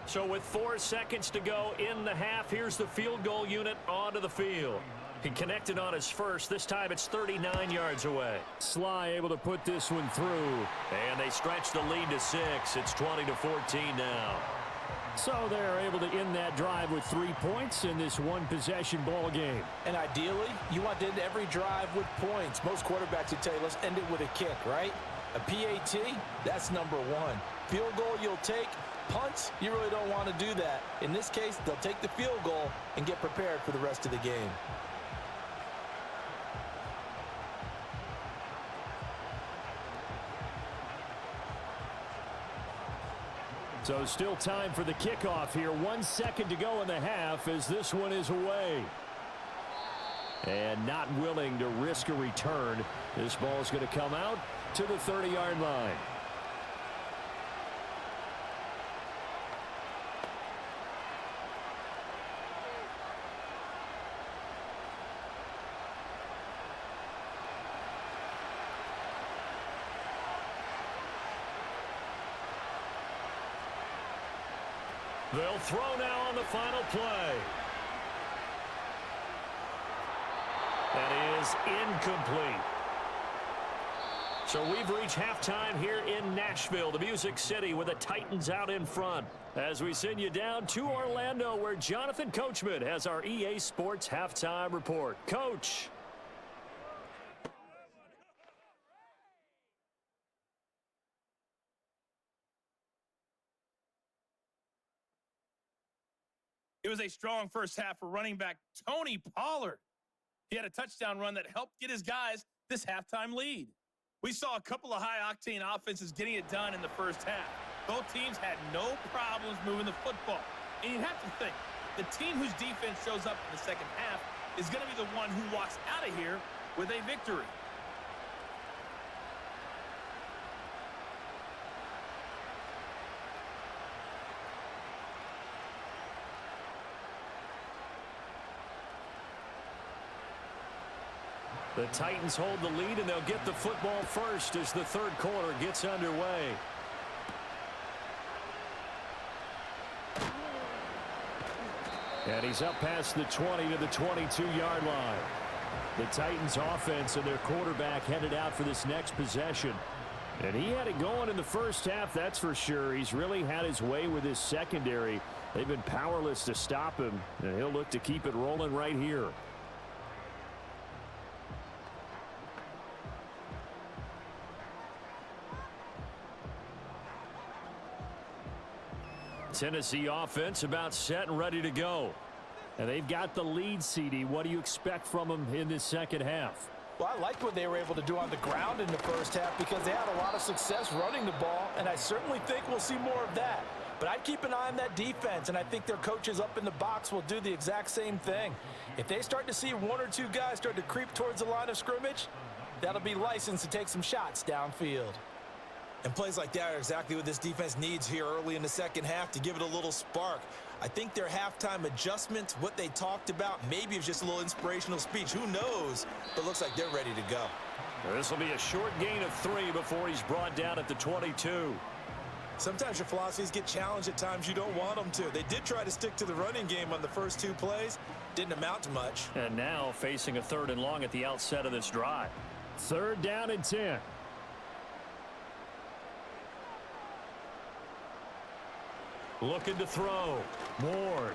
So with 4 seconds to go in the half, here's the field goal unit onto the field. He connected on his first. This time it's 39 yards away. Sly able to put this one through. And they stretch the lead to 6. It's 20-14 now. So they're able to end that drive with 3 points in this one-possession ball game. And ideally, you want to end every drive with points. Most quarterbacks would tell you, let's end it with a kick, right? A PAT, that's number 1. Field goal you'll take. Punts, you really don't want to do that. In this case, they'll take the field goal and get prepared for the rest of the game. So still time for the kickoff here. 1 second to go in the half as this one is away. And not willing to risk a return. This ball is going to come out to the 30-yard line. They'll throw now on the final play. That is incomplete. So we've reached halftime here in Nashville, the Music City, with the Titans out in front. As we send you down to Orlando, where Jonathan Coachman has our EA Sports halftime report. Coach. It was a strong first half for running back Tony Pollard. He had a touchdown run that helped get his guys this halftime lead. We saw a couple of high-octane offenses getting it done in the first half. Both teams had no problems moving the football. And you have to think, the team whose defense shows up in the second half is going to be the one who walks out of here with a victory. The Titans hold the lead, and they'll get the football first as the third quarter gets underway. And he's up past the 20 to the 22-yard line. The Titans offense and their quarterback headed out for this next possession. And he had it going in the first half, that's for sure. He's really had his way with his secondary. They've been powerless to stop him, and he'll look to keep it rolling right here. Tennessee offense about set and ready to go. And they've got the lead, CD. What do you expect from them in this second half? Well, I liked what they were able to do on the ground in the first half because they had a lot of success running the ball, and I certainly think we'll see more of that. But I'd keep an eye on that defense, and I think their coaches up in the box will do the exact same thing. If they start to see 1 or 2 guys start to creep towards the line of scrimmage, that'll be licensed to take some shots downfield. And plays like that are exactly what this defense needs here early in the second half to give it a little spark. I think their halftime adjustments, what they talked about, maybe it's just a little inspirational speech. Who knows? But it looks like they're ready to go. This will be a short gain of 3 before he's brought down at the 22. Sometimes your philosophies get challenged at times you don't want them to. They did try to stick to the running game on the first 2 plays. Didn't amount to much. And now facing a 3rd and long at the outset of this drive. 3rd down and 10. Looking to throw. Ward.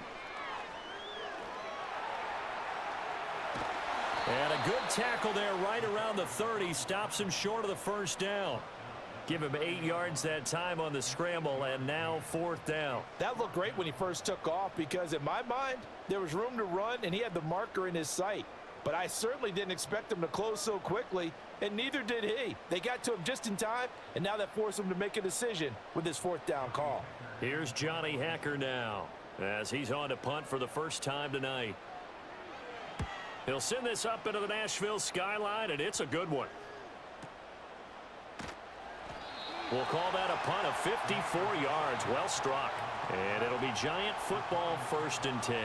And a good tackle there right around the 30. Stops him short of the first down. Give him 8 yards that time on the scramble, and now 4th down. That looked great when he first took off because in my mind, there was room to run, and he had the marker in his sight. But I certainly didn't expect him to close so quickly, and neither did he. They got to him just in time, and now that forced him to make a decision with his 4th down call. Here's Johnny Hacker now as he's on to punt for the first time tonight. He'll send this up into the Nashville skyline, and it's a good one. We'll call that a punt of 54 yards. Well struck. And it'll be Giant football 1st and 10.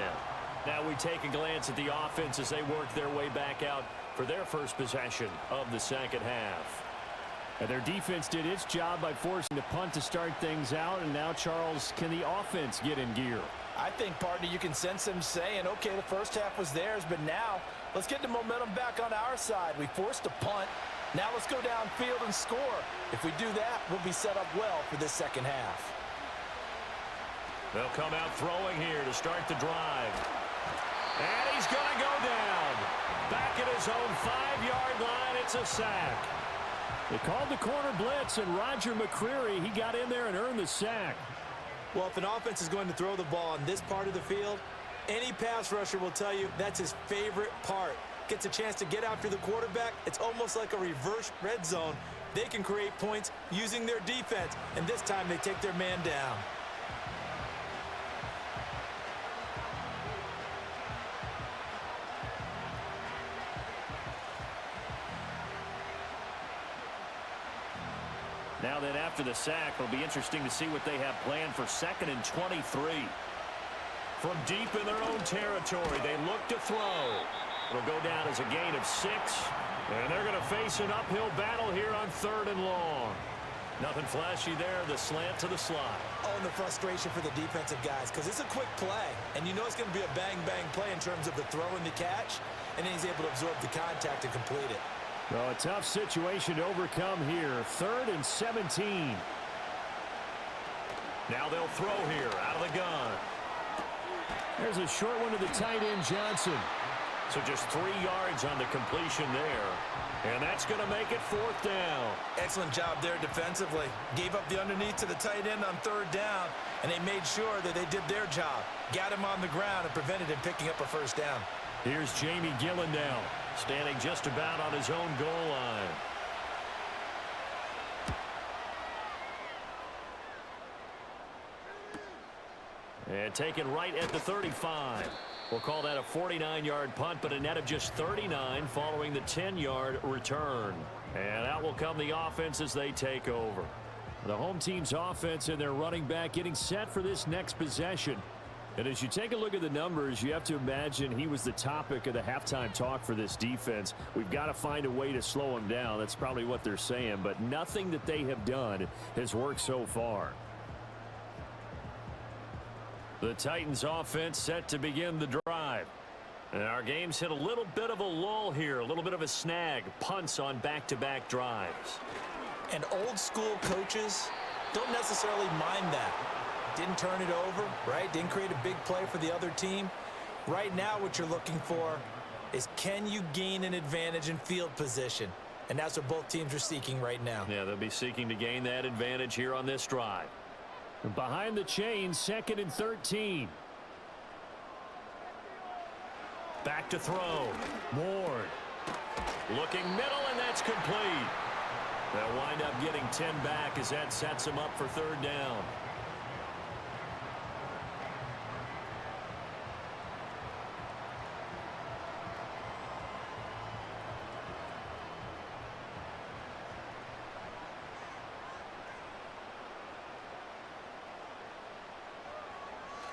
Now we take a glance at the offense as they work their way back out for their first possession of the second half. And their defense did its job by forcing the punt to start things out. And now, Charles, can the offense get in gear? I think, partner, you can sense them saying, okay, the first half was theirs, but now let's get the momentum back on our side. We forced a punt. Now let's go downfield and score. If we do that, we'll be set up well for this second half. They'll come out throwing here to start the drive. And he's going to go down. Back at his own 5-yard line, it's a sack. They called the corner blitz, and Roger McCreary, he got in there and earned the sack. Well, if an offense is going to throw the ball on this part of the field, any pass rusher will tell you that's his favorite part. Gets a chance to get after the quarterback. It's almost like a reverse red zone. They can create points using their defense, and this time they take their man down. Now then, after the sack, it'll be interesting to see what they have planned for 2nd and 23. From deep in their own territory, they look to throw. It'll go down as a gain of 6, and they're going to face an uphill battle here on 3rd and long. Nothing flashy there, the slant to the slot. Oh, and the frustration for the defensive guys, because it's a quick play, and you know it's going to be a bang-bang play in terms of the throw and the catch, and then he's able to absorb the contact and complete it. Well, a tough situation to overcome here. 3rd and 17. Now they'll throw here out of the gun. There's a short one to the tight end, Johnson. So just 3 yards on the completion there. And that's going to make it 4th down. Excellent job there defensively. Gave up the underneath to the tight end on 3rd down, and they made sure that they did their job. Got him on the ground and prevented him picking up a 1st down. Here's Jamie Gillen now, standing just about on his own goal line. And taken right at the 35. We'll call that a 49-yard punt, but a net of just 39 following the 10-yard return. And out will come the offense as they take over. The home team's offense and their running back getting set for this next possession. And as you take a look at the numbers, you have to imagine he was the topic of the halftime talk for this defense. We've got to find a way to slow him down. That's probably what they're saying, but nothing that they have done has worked so far. The Titans offense set to begin the drive. And our game's hit a little bit of a lull here, a little bit of a snag. Punts on back-to-back drives. And old school coaches don't necessarily mind that. Didn't turn it over, right? Didn't create a big play for the other team. Right now what you're looking for is, can you gain an advantage in field position? And that's what both teams are seeking right now. Yeah, they'll be seeking to gain that advantage here on this drive. Behind the chains, 2nd and 13. Back to throw. Ward. Looking middle, and that's complete. They'll wind up getting 10 back as that sets them up for 3rd down.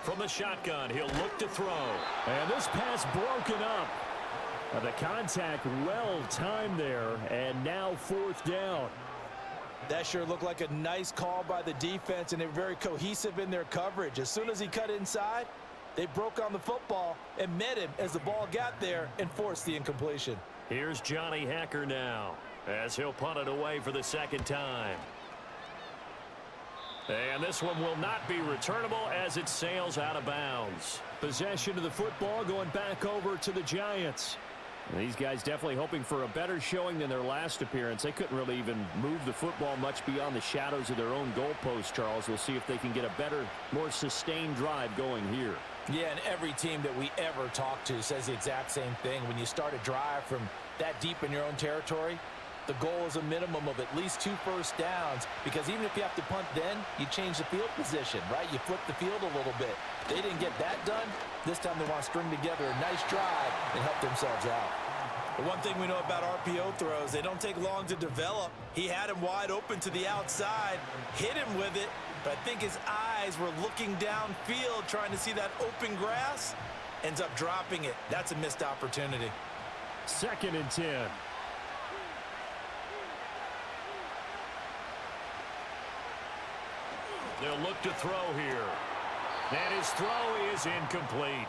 From the shotgun, he'll look to throw. And this pass broken up. The contact well timed there, and now 4th down. That sure looked like a nice call by the defense, and they were very cohesive in their coverage. As soon as he cut inside, they broke on the football and met him as the ball got there and forced the incompletion. Here's Johnny Hacker now as he'll punt it away for the 2nd time. And this one will not be returnable as it sails out of bounds. Possession of the football going back over to the Giants. And these guys definitely hoping for a better showing than their last appearance. They couldn't really even move the football much beyond the shadows of their own goalpost, Charles. We'll see if they can get a better, more sustained drive going here. Yeah, and every team that we ever talk to says the exact same thing. When you start a drive from that deep in your own territory, the goal is a minimum of at least 2 first downs, because even if you have to punt then, you change the field position, right? You flip the field a little bit. They didn't get that done. This time they want to string together a nice drive and help themselves out. The one thing we know about RPO throws, they don't take long to develop. He had him wide open to the outside, hit him with it, but I think his eyes were looking downfield trying to see that open grass. Ends up dropping it. That's a missed opportunity. 2nd and 10. They'll look to throw here. And his throw is incomplete.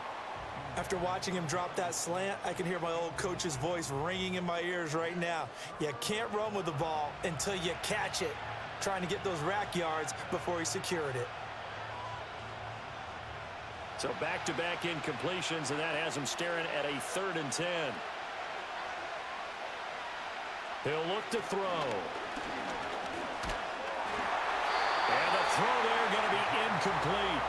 After watching him drop that slant, I can hear my old coach's voice ringing in my ears right now. You can't run with the ball until you catch it. Trying to get those rack yards before he secured it. So back-to-back incompletions, and that has him staring at a 3rd and 10. He'll look to throw. And the throw there going to be incomplete.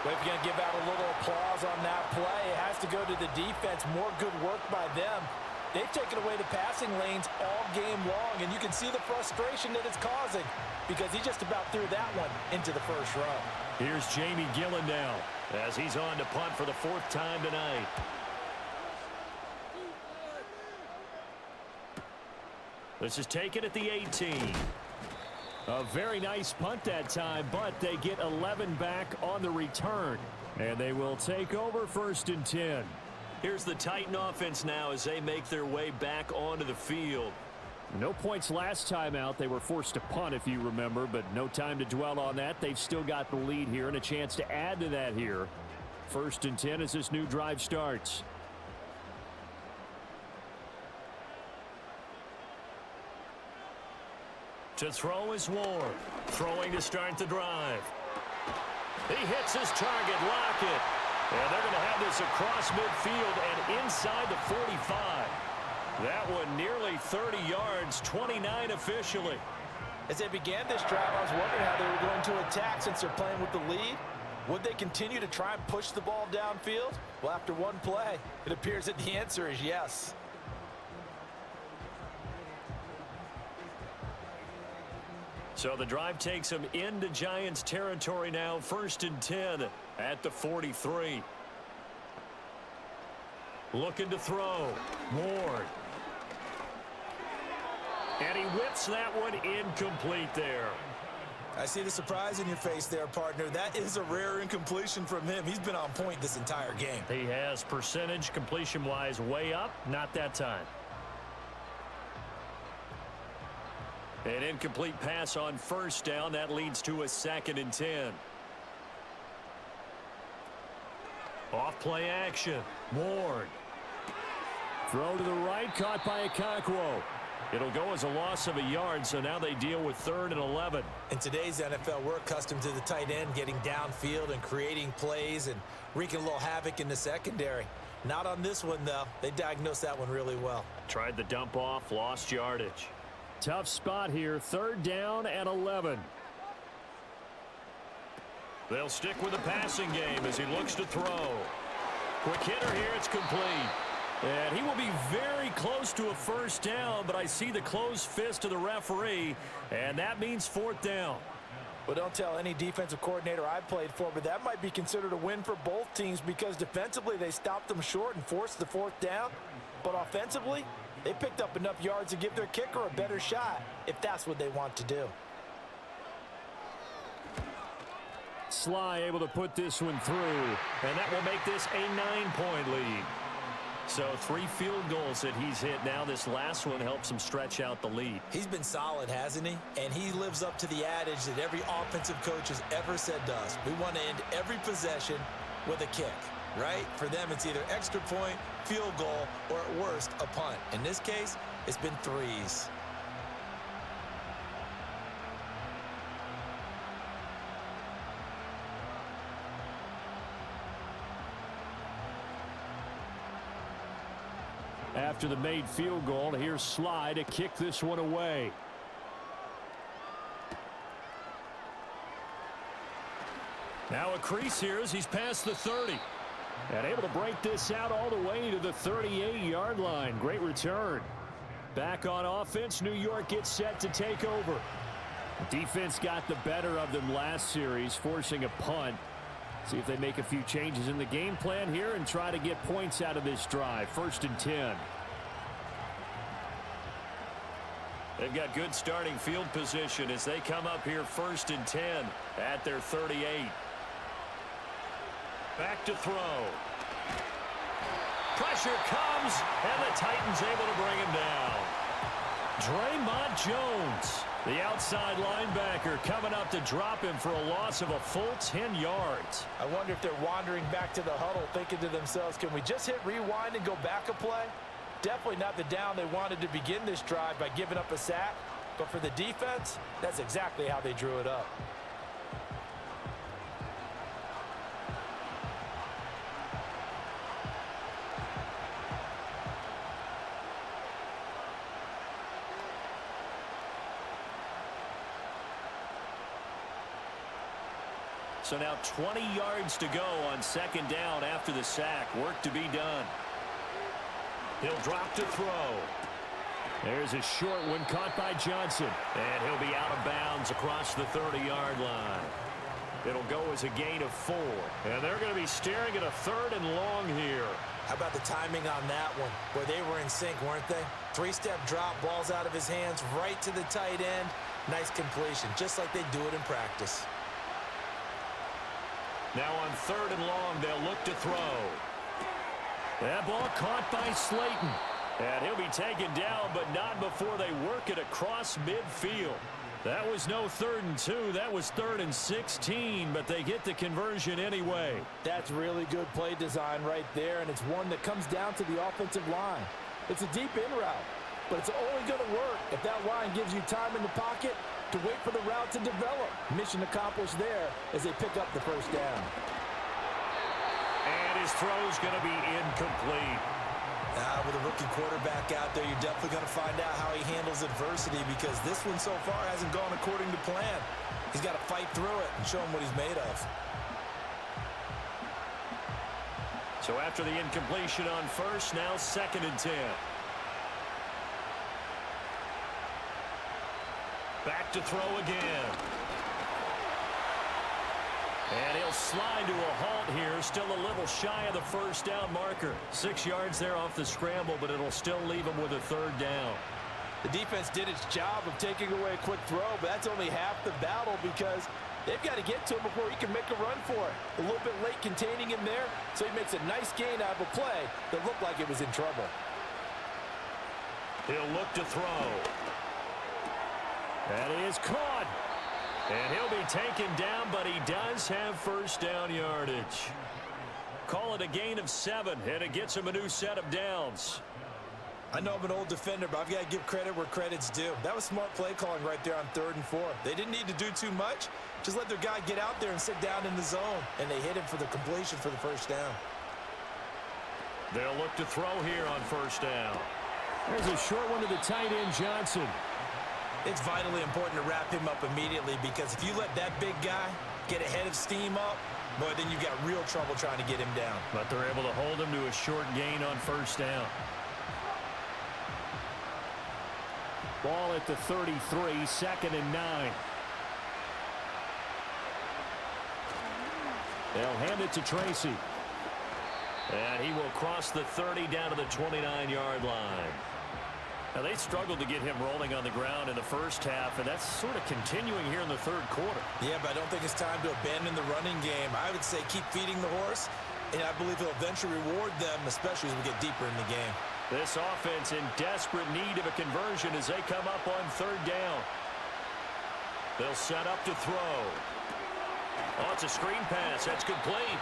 But if you're going to give out a little applause on that play, it has to go to the defense. More good work by them. They've taken away the passing lanes all game long, and you can see the frustration that it's causing because he just about threw that one into the first row. Here's Jamie Gillen now as he's on to punt for the 4th time tonight. This is taken at the 18. A very nice punt that time, but they get 11 back on the return. And they will take over 1st and 10. Here's the Titan offense now as they make their way back onto the field. No points last time out. They were forced to punt, if you remember, but no time to dwell on that. They've still got the lead here and a chance to add to that here. 1st and 10 as this new drive starts. To throw is Ward. Throwing to start the drive. He hits his target, Lockett. And they're going to have this across midfield and inside the 45. That one nearly 30 yards, 29 officially. As they began this drive, I was wondering how they were going to attack since they're playing with the lead. Would they continue to try and push the ball downfield? Well, after one play, it appears that the answer is yes. So the drive takes them into Giants territory now. 1st and 10 at the 43. Looking to throw. Ward. And he whips that one incomplete there. I see the surprise in your face there, partner. That is a rare incompletion from him. He's been on point this entire game. He has percentage completion-wise way up. Not that time. An incomplete pass on 1st down. That leads to a 2nd and 10. Off play action. Ward. Throw to the right, caught by Okonkwo. It'll go as a loss of a yard, so now they deal with 3rd and 11. In today's NFL, we're accustomed to the tight end getting downfield and creating plays and wreaking a little havoc in the secondary. Not on this one, though. They diagnosed that one really well. Tried the dump off, lost yardage. Tough spot here, 3rd down and 11. They'll stick with the passing game as he looks to throw. Quick hitter here, it's complete. And he will be very close to a 1st down, but I see the closed fist of the referee, and that means 4th down. Well, don't tell any defensive coordinator I've played for, but that might be considered a win for both teams because defensively they stopped them short and forced the 4th down. But offensively, they picked up enough yards to give their kicker a better shot if that's what they want to do. Sly able to put this one through. And that will make this a 9-point lead. So 3 field goals that he's hit now. This last one helps him stretch out the lead. He's been solid, hasn't he? And he lives up to the adage that every offensive coach has ever said to us. We want to end every possession with a kick, right? For them, it's either extra point, field goal, or at worst, a punt. In this case, it's been 3s. After the made field goal, here's Sly to kick this one away. Now a crease here as he's past the 30. And able to break this out all the way to the 38-yard line. Great return. Back on offense, New York gets set to take over. The defense got the better of them last series, forcing a punt. See if they make a few changes in the game plan here and try to get points out of this drive. 1st and 10. They've got good starting field position as they come up here 1st and 10 at their 38. Back to throw. Pressure comes, and the Titans able to bring him down. Draymond Jones The outside linebacker coming up to drop him for a loss of a full 10 yards. I wonder if they're wandering back to the huddle thinking to themselves, can we just hit rewind and go back a play? Definitely not the down they wanted to begin this drive by giving up a sack. But for the defense, that's exactly how they drew it up. So now 20 yards to go on second down after the sack. Work to be done. He'll drop to throw. There's a short one caught by Johnson. And he'll be out of bounds across the 30-yard line. It'll go as a gain of 4. And they're going to be staring at a 3rd and long here. How about the timing on that one? Boy, they were in sync, weren't they? 3-step drop, balls out of his hands, right to the tight end. Nice completion, just like they do it in practice. Now on 3rd and long, they'll look to throw. That ball caught by Slayton. And he'll be taken down, but not before they work it across midfield. That was no 3rd and 2. That was 3rd and 16, but they get the conversion anyway. That's really good play design right there, and it's one that comes down to the offensive line. It's a deep in route, but it's only going to work if that line gives you time in the pocket to wait for the route to develop. Mission accomplished there as they pick up the first down. And his throw's going to be incomplete. With a rookie quarterback out there, you're definitely going to find out how he handles adversity, because this one so far hasn't gone according to plan. He's got to fight through it and show him what he's made of. So after the incompletion on first, now 2nd and 10. Back to throw again. And he'll slide to a halt here, still a little shy of the first down marker. 6 yards there off the scramble, but it'll still leave him with a 3rd down. The defense did its job of taking away a quick throw, but that's only half the battle, because they've got to get to him before he can make a run for it. A little bit late containing him there, so he makes a nice gain out of a play that looked like it was in trouble. He'll look to throw. That is caught. And he'll be taken down, but he does have first down yardage. Call it a gain of 7, and it gets him a new set of downs. I know I'm an old defender, but I've got to give credit where credit's due. That was smart play calling right there on 3rd and 4. They didn't need to do too much. Just let their guy get out there and sit down in the zone, and they hit him for the completion for the first down. They'll look to throw here on first down. There's a short one to the tight end, Johnson. It's vitally important to wrap him up immediately, because if you let that big guy get ahead of steam up, boy, then you've got real trouble trying to get him down. But they're able to hold him to a short gain on first down. Ball at the 33, 2nd and 9. They'll hand it to Tracy. And he will cross the 30 down to the 29-yard line. Now, they struggled to get him rolling on the ground in the first half, and that's sort of continuing here in the 3rd quarter. Yeah, but I don't think it's time to abandon the running game. I would say keep feeding the horse, and I believe he'll eventually reward them, especially as we get deeper in the game. This offense in desperate need of a conversion as they come up on 3rd down. They'll set up to throw. Oh, it's a screen pass. That's complete.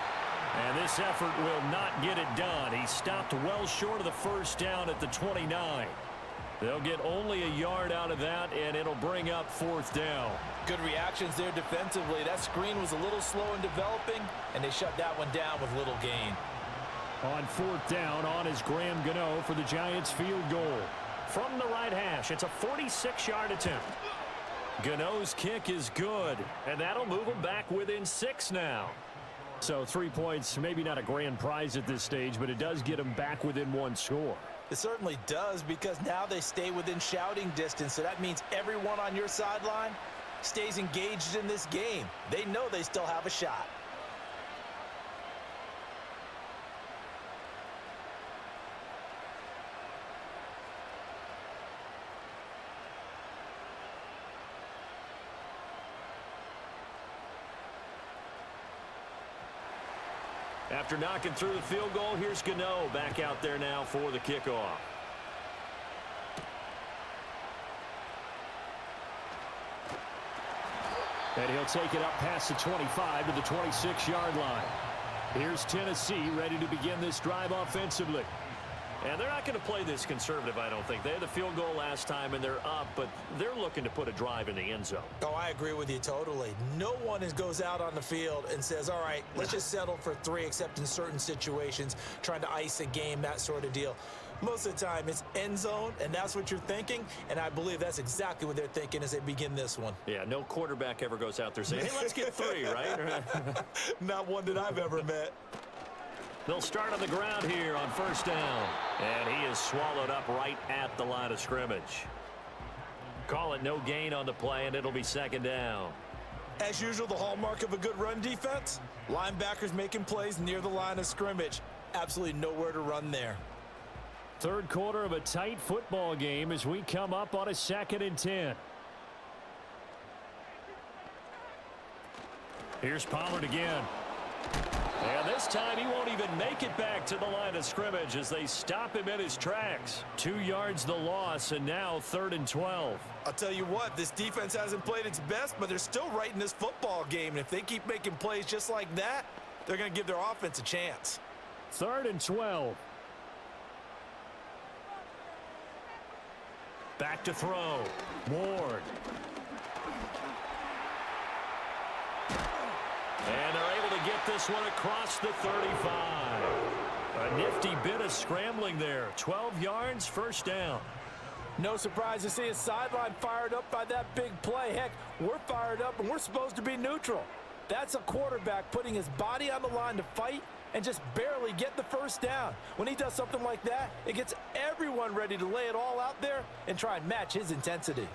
And this effort will not get it done. He stopped well short of the first down at the 29. They'll get only a yard out of that, and it'll bring up 4th down. Good reactions there defensively. That screen was a little slow in developing, and they shut that one down with little gain. On 4th down, on is Graham Gano for the Giants field goal. From the right hash, it's a 46-yard attempt. Gano's kick is good, and that'll move them back within 6 now. So 3 points, maybe not a grand prize at this stage, but it does get them back within 1 score. It certainly does, because now they stay within shouting distance, so that means everyone on your sideline stays engaged in this game. They know they still have a shot. After knocking through the field goal, here's Gano back out there now for the kickoff. And he'll take it up past the 25 to the 26-yard line. Here's Tennessee ready to begin this drive offensively. And they're not going to play this conservative, I don't think. They had the field goal last time, and they're up, but they're looking to put a drive in the end zone. Oh, I agree with you totally. No one goes out on the field and says, all right, let's just settle for 3, except in certain situations, trying to ice a game, that sort of deal. Most of the time, it's end zone, and that's what you're thinking, and I believe that's exactly what they're thinking as they begin this one. Yeah, no quarterback ever goes out there saying, hey, let's get 3, right? Not one that I've ever met. They'll start on the ground here on first down. And he is swallowed up right at the line of scrimmage. Call it no gain on the play, and it'll be second down. As usual, the hallmark of a good run defense, linebackers making plays near the line of scrimmage. Absolutely nowhere to run there. Third quarter of a tight football game as we come up on a 2nd and 10. Here's Pollard again. And this time he won't even make it back to the line of scrimmage as they stop him in his tracks. 2 yards the loss, and now 3rd and 12. I'll tell you what, this defense hasn't played its best, but they're still right in this football game. And if they keep making plays just like that, they're going to give their offense a chance. 3rd and 12. Back to throw. Ward. And they're able to get this one across the 35. A nifty bit of scrambling there. 12 yards, first down. No surprise to see a sideline fired up by that big play. Heck, we're fired up, and we're supposed to be neutral. That's a quarterback putting his body on the line to fight and just barely get the first down. When he does something like that, it gets everyone ready to lay it all out there and try and match his intensity.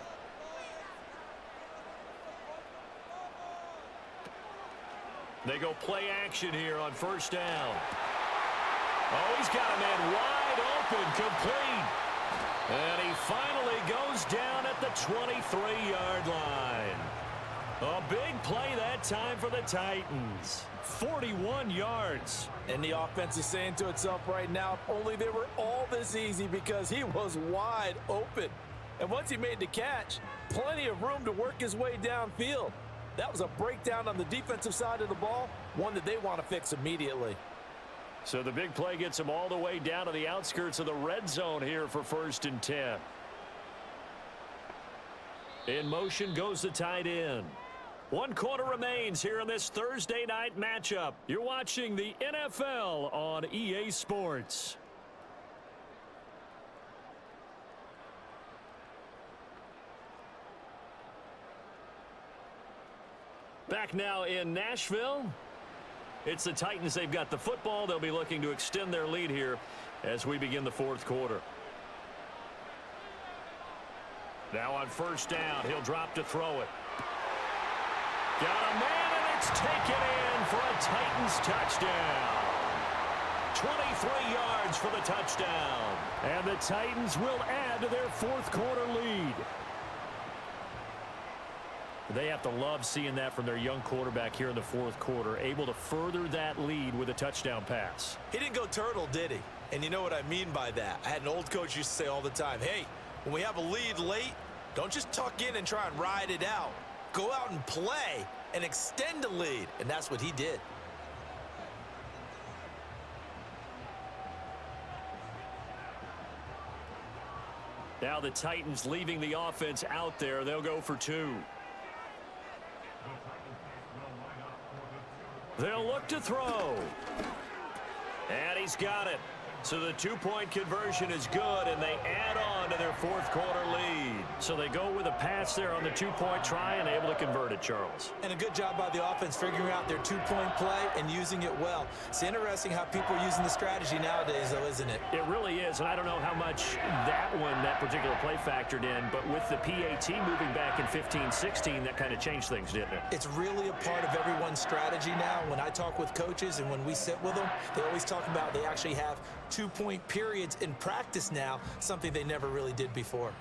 They go play action here on first down. Oh, he's got a man wide open, complete. And he finally goes down at the 23-yard line. A big play that time for the Titans. 41 yards. And the offense is saying to itself right now, if only they were all this easy, because he was wide open. And once he made the catch, plenty of room to work his way downfield. That was a breakdown on the defensive side of the ball, one that they want to fix immediately. So the big play gets him all the way down to the outskirts of the red zone here for 1st and 10. In motion goes the tight end. 1 quarter remains here in this Thursday night matchup. You're watching the NFL on EA Sports. Back now in Nashville. It's the Titans. They've got the football. They'll be looking to extend their lead here as we begin the 4th quarter. Now on first down, he'll drop to throw it. Got a man, and it's taken in for a Titans touchdown. 23 yards for the touchdown. And the Titans will add to their 4th quarter lead. They have to love seeing that from their young quarterback here in the 4th quarter, able to further that lead with a touchdown pass. He didn't go turtle, did he? And you know what I mean by that. I had an old coach used to say all the time, hey, when we have a lead late, don't just tuck in and try and ride it out. Go out and play and extend the lead. And that's what he did. Now the Titans leaving the offense out there. They'll go for 2. They'll look to throw. And he's got it. So the 2-point conversion is good, and they add on to their 4th quarter lead. So they go with a pass there on the 2-point try and able to convert it, Charles. And a good job by the offense figuring out their 2-point play and using it well. It's interesting how people are using the strategy nowadays, though, isn't it? It really is, and I don't know how much that particular play factored in, but with the PAT moving back in 15-16, that kind of changed things, didn't it? It's really a part of everyone's strategy now. When I talk with coaches and when we sit with them, they always talk about they actually have 2-point periods in practice now, something they never really did before.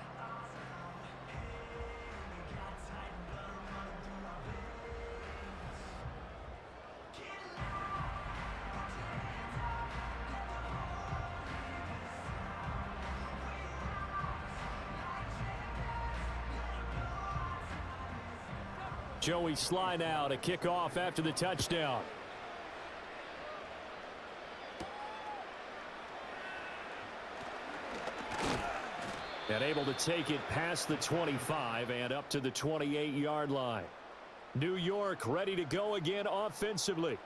Joey Sly now to kick off after the touchdown. And able to take it past the 25 and up to the 28-yard line. New York ready to go again offensively.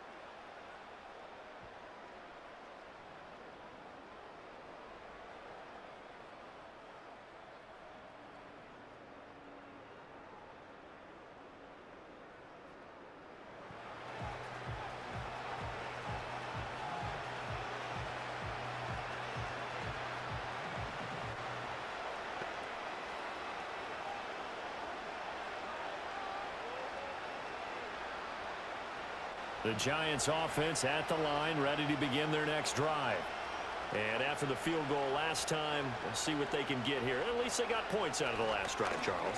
The Giants offense at the line, ready to begin their next drive. And after the field goal last time, let's see what they can get here. At least they got points out of the last drive, Charles.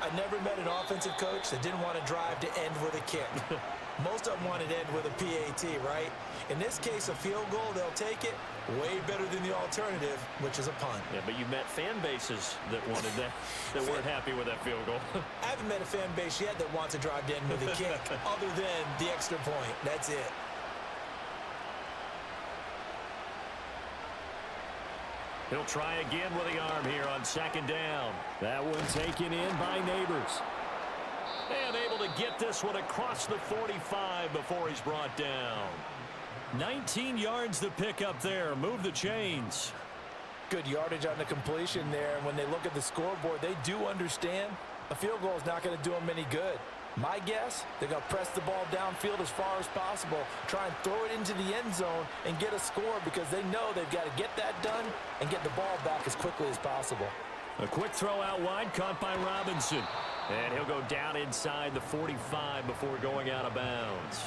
I never met an offensive coach that didn't want to drive to end with a kick. Most of them wanted to end with a PAT, right? In this case, a field goal, they'll take it. Way better than the alternative, which is a punt. Yeah, but you met fan bases that wanted that, that weren't happy with that field goal. I haven't met a fan base yet that wants to drive to end with a kick, other than the extra point. That's it. He'll try again with the arm here on second down. That one taken in by Neighbors. And able to get this one across the 45 before he's brought down. 19 yards to pick up there. Move the chains. Good yardage on the completion there. And when they look at the scoreboard, they do understand a field goal is not going to do them any good. My guess, they're going to press the ball downfield as far as possible, try and throw it into the end zone and get a score because they know they've got to get that done and get the ball back as quickly as possible. A quick throw out wide, caught by Robinson. And he'll go down inside the 45 before going out of bounds.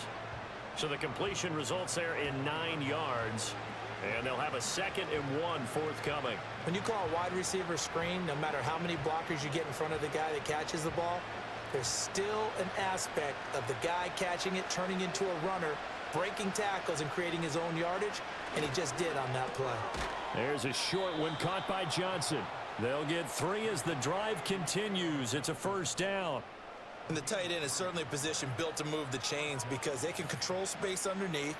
So the completion results there in 9 yards. And they'll have a 2nd and 1 forthcoming. When you call a wide receiver screen, no matter how many blockers you get in front of the guy that catches the ball, there's still an aspect of the guy catching it, turning into a runner, breaking tackles and creating his own yardage, and he just did on that play. There's a short one caught by Johnson. They'll get 3 as the drive continues. It's a first down. And the tight end is certainly a position built to move the chains because they can control space underneath.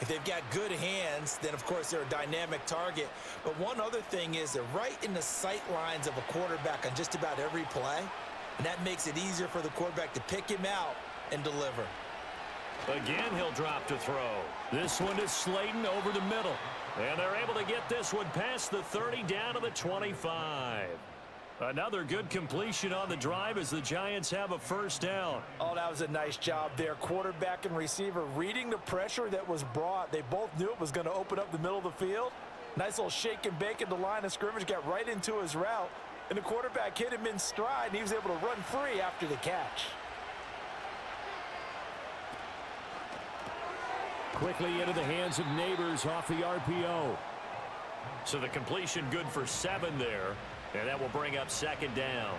If they've got good hands, then of course they're a dynamic target. But one other thing is they're right in the sight lines of a quarterback on just about every play. And that makes it easier for the quarterback to pick him out and deliver. Again, he'll drop to throw. This one is Slayton over the middle. And they're able to get this one past the 30 down to the 25. Another good completion on the drive as the Giants have a first down. Oh, that was a nice job there. Quarterback and receiver reading the pressure that was brought. They both knew it was going to open up the middle of the field. Nice little shake and bake at the line of scrimmage, got right into his route. And the quarterback hit him in stride, and he was able to run free after the catch. Quickly into the hands of Neighbors off the RPO. So the completion good for 7 there. And that will bring up 2nd down.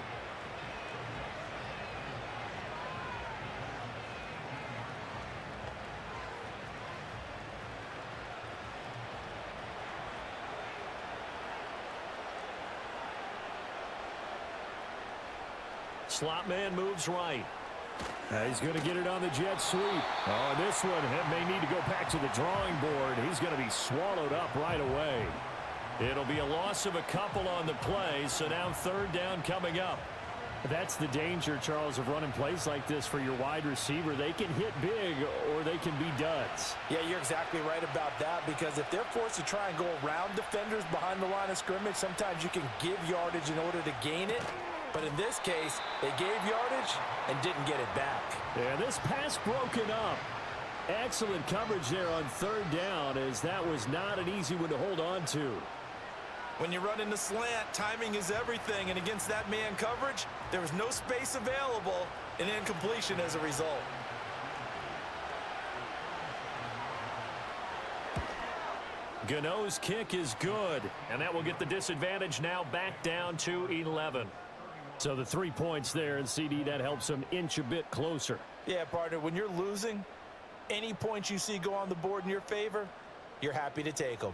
Slot man moves right. He's going to get it on the jet sweep. Oh, this one may need to go back to the drawing board. He's going to be swallowed up right away. It'll be a loss of a couple on the play, so now 3rd down coming up. That's the danger, Charles, of running plays like this for your wide receiver. They can hit big or they can be duds. Yeah, you're exactly right about that because if they're forced to try and go around defenders behind the line of scrimmage, sometimes you can give yardage in order to gain it. But in this case, they gave yardage and didn't get it back. Yeah, this pass broken up. Excellent coverage there on 3rd down as that was not an easy one to hold on to. When you run in the slant, timing is everything, and against that man coverage, there was no space available, and incompletion as a result. Gano's kick is good, and that will get the disadvantage now back down to 11. So the 3 points there, and CD, that helps them inch a bit closer. Yeah, partner, when you're losing, any points you see go on the board in your favor, you're happy to take them.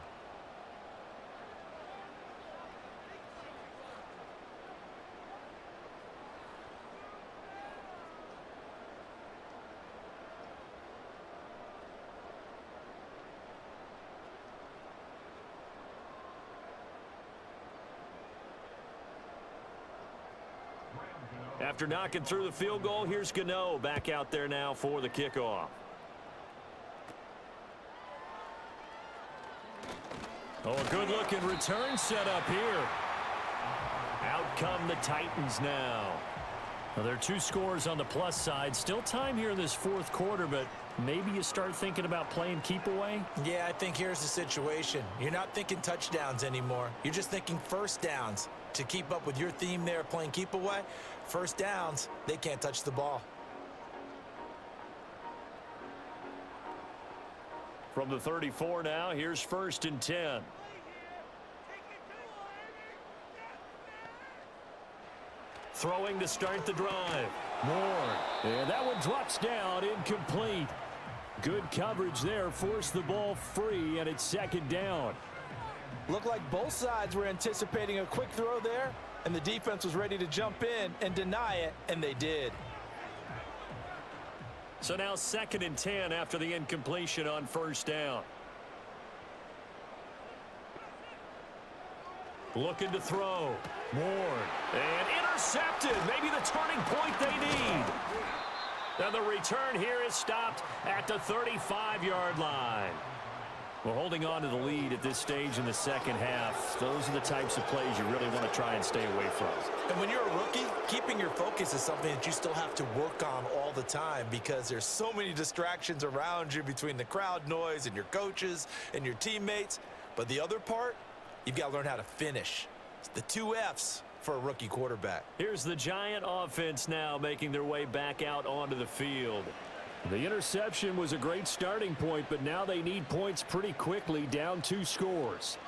After knocking through the field goal, here's Gano back out there now for the kickoff. Oh, a good-looking return set up here. Out come the Titans now. Well, there are 2 scores on the plus side. Still time here in this fourth quarter, but maybe you start thinking about playing keep away? Yeah, I think here's the situation. You're not thinking touchdowns anymore. You're just thinking first downs. To keep up with your theme there, playing keep away, first downs, they can't touch the ball. From the 34 now, here's 1st and 10. Throwing to start the drive. Moore. And that one drops down, incomplete. Good coverage there, forced the ball free, and it's 2nd down. Looked like both sides were anticipating a quick throw there, and the defense was ready to jump in and deny it, and they did. So now 2nd and 10 after the incompletion on 1st down. Looking to throw. Moore. And intercepted. Maybe the turning point they need. And the return here is stopped at the 35-yard line. We're holding on to the lead at this stage in the second half. Those are the types of plays you really want to try and stay away from. And when you're a rookie, keeping your focus is something that you still have to work on all the time because there's so many distractions around you between the crowd noise and your coaches and your teammates. But the other part, you've got to learn how to finish. It's the 2 F's for a rookie quarterback. Here's the Giant offense now making their way back out onto the field. The interception was a great starting point, but now they need points pretty quickly, down 2 scores.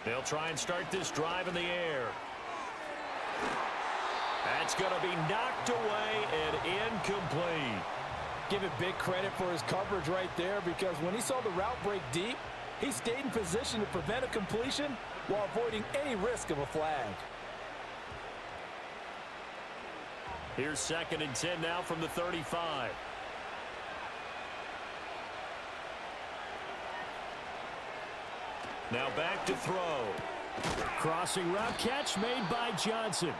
They'll try and start this drive in the air. That's going to be knocked away and incomplete. Give it big credit for his coverage right there because when he saw the route break deep, he stayed in position to prevent a completion while avoiding any risk of a flag. Here's 2nd and 10 now from the 35. Now back to throw. Crossing route catch made by Johnson.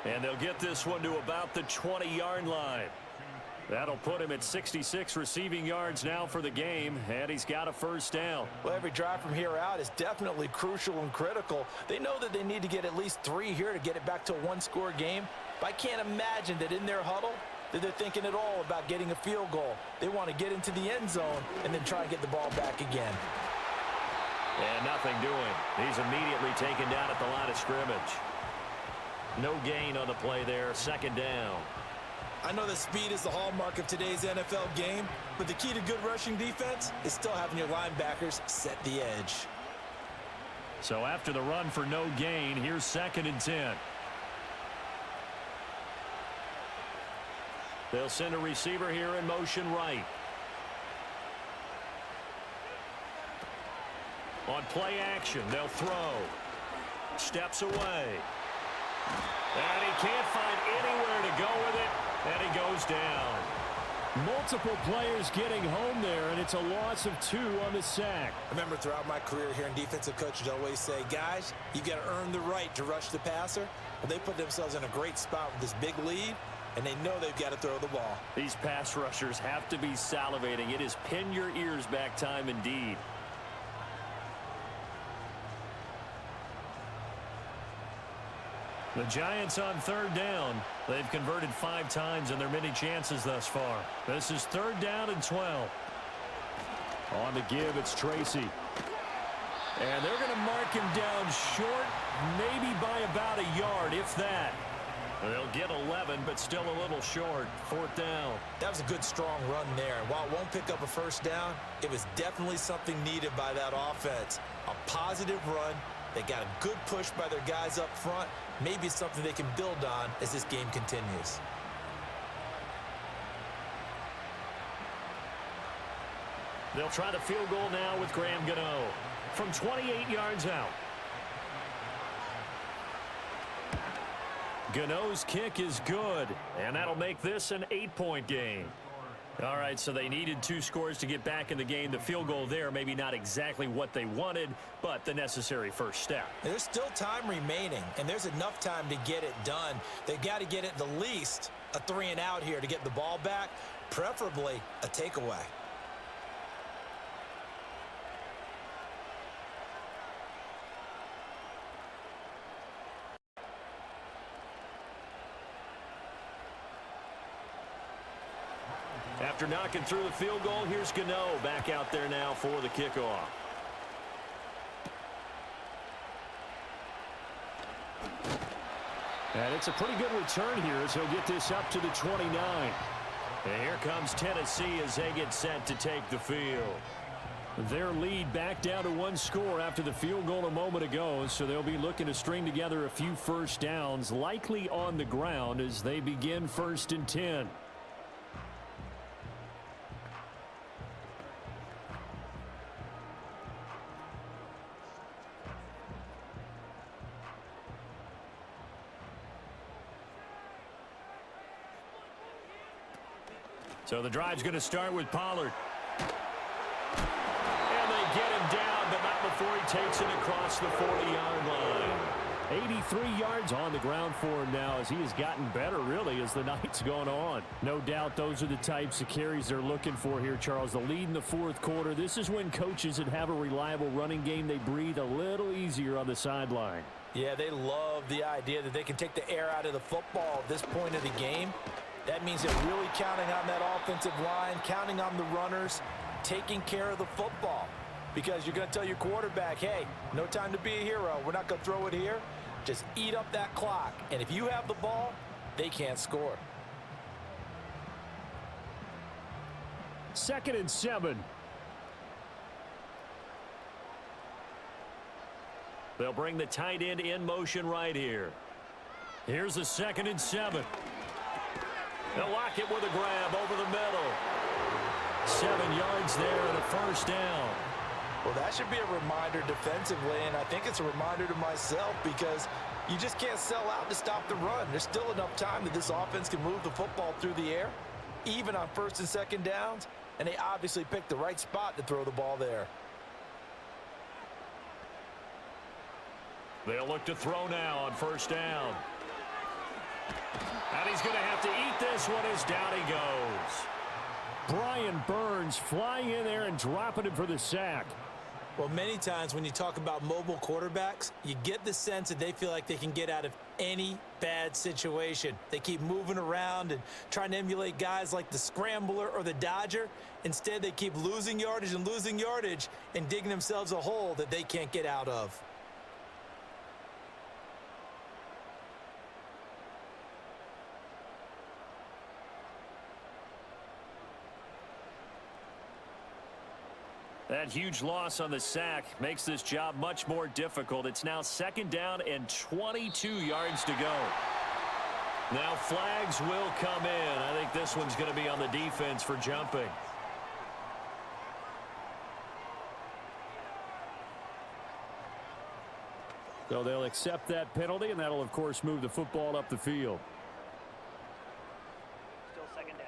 And they'll get this one to about the 20-yard line. That'll put him at 66 receiving yards now for the game, and he's got a 1st down. Well, every drive from here out is definitely crucial and critical. They know that they need to get at least 3 here to get it back to a 1-score game. But I can't imagine that in their huddle that they're thinking at all about getting a field goal. They want to get into the end zone and then try and get the ball back again. And nothing doing. He's immediately taken down at the line of scrimmage. No gain on the play there, 2nd down. I know that speed is the hallmark of today's NFL game, but the key to good rushing defense is still having your linebackers set the edge. So after the run for no gain, here's 2nd and 10. They'll send a receiver here in motion right. On play action, they'll throw. Steps away. And he can't find anywhere to go with it. And he goes down. Multiple players getting home there, and it's a loss of 2 on the sack. I remember throughout my career here in defensive coaches always say, guys, you got to earn the right to rush the passer. Well, they put themselves in a great spot with this big lead, and they know they've got to throw the ball. These pass rushers have to be salivating. It is pin your ears back time indeed. The Giants on 3rd down. They've converted 5 times in their many chances thus far. This is 3rd down and 12. On the give, it's Tracy. And they're going to mark him down short, maybe by about a yard, if that. They'll get 11, but still a little short. 4th down. That was a good, strong run there. And while it won't pick up a 1st down, it was definitely something needed by that offense. A positive run. They got a good push by their guys up front. Maybe it's something they can build on as this game continues. They'll try the field goal now with Graham Gano from 28 yards out. Gano's kick is good, and that'll make this an 8-point game. All right, so they needed 2 scores to get back in the game. The field goal there, maybe not exactly what they wanted, but the necessary first step. There's still time remaining, and there's enough time to get it done. They've got to get it the least a 3-and-out here to get the ball back, preferably a takeaway. After knocking through the field goal, here's Gano back out there now for the kickoff. And it's a pretty good return here as he'll get this up to the 29. And here comes Tennessee as they get set to take the field. Their lead back down to 1 score after the field goal a moment ago, so they'll be looking to string together a few first downs, likely on the ground as they begin 1st and 10. So the drive's going to start with Pollard. And they get him down, but not before he takes it across the 40-yard line. 83 yards on the ground for him now as he has gotten better, really, as the night's gone on. No doubt those are the types of carries they're looking for here, Charles. The lead in the 4th quarter. This is when coaches that have a reliable running game, they breathe a little easier on the sideline. Yeah, they love the idea that they can take the air out of the football at this point of the game. That means they're really counting on that offensive line, counting on the runners, taking care of the football. Because you're going to tell your quarterback, hey, no time to be a hero. We're not going to throw it here. Just eat up that clock. And if you have the ball, they can't score. 2nd and 7. They'll bring the tight end in motion right here. Here's the 2nd and 7. They'll lock it with a grab over the middle. 7 yards there and a first down. Well, that should be a reminder defensively, and I think it's a reminder to myself because you just can't sell out to stop the run. There's still enough time that this offense can move the football through the air, even on 1st and 2nd downs, and they obviously picked the right spot to throw the ball there. They'll look to throw now on 1st down. And he's going to have to eat this one as down he goes. Brian Burns flying in there and dropping him for the sack. Well, many times when you talk about mobile quarterbacks, you get the sense that they feel like they can get out of any bad situation. They keep moving around and trying to emulate guys like the Scrambler or the Dodger. Instead, they keep losing yardage and digging themselves a hole that they can't get out of. That huge loss on the sack makes this job much more difficult. It's now 2nd down and 22 yards to go. Now flags will come in. I think this one's going to be on the defense for jumping. So they'll accept that penalty, and that'll, of course, move the football up the field. Still 2nd down.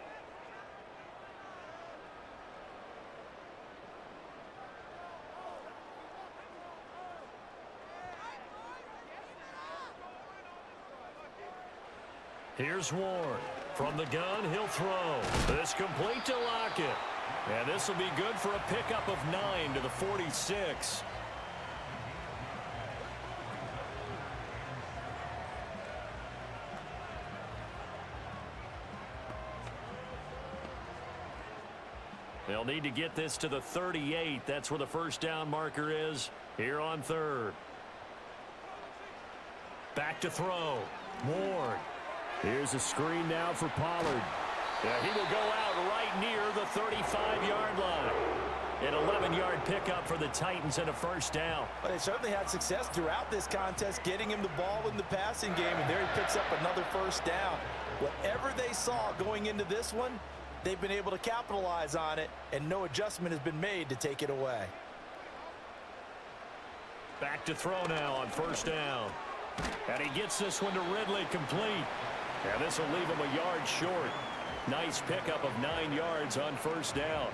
Here's Ward. From the gun, he'll throw. This complete to Lockett. And this will be good for a pickup of 9 to the 46. They'll need to get this to the 38. That's where the first down marker is here on 3rd. Back to throw. Ward. Here's a screen now for Pollard. Yeah, he will go out right near the 35-yard line. An 11-yard pickup for the Titans and a first down. Well, they certainly had success throughout this contest getting him the ball in the passing game, and there he picks up another first down. Whatever they saw going into this one, they've been able to capitalize on it, and no adjustment has been made to take it away. Back to throw now on first down. And he gets this one to Ridley complete. And this will leave him a yard short. Nice pickup of 9 yards on first down.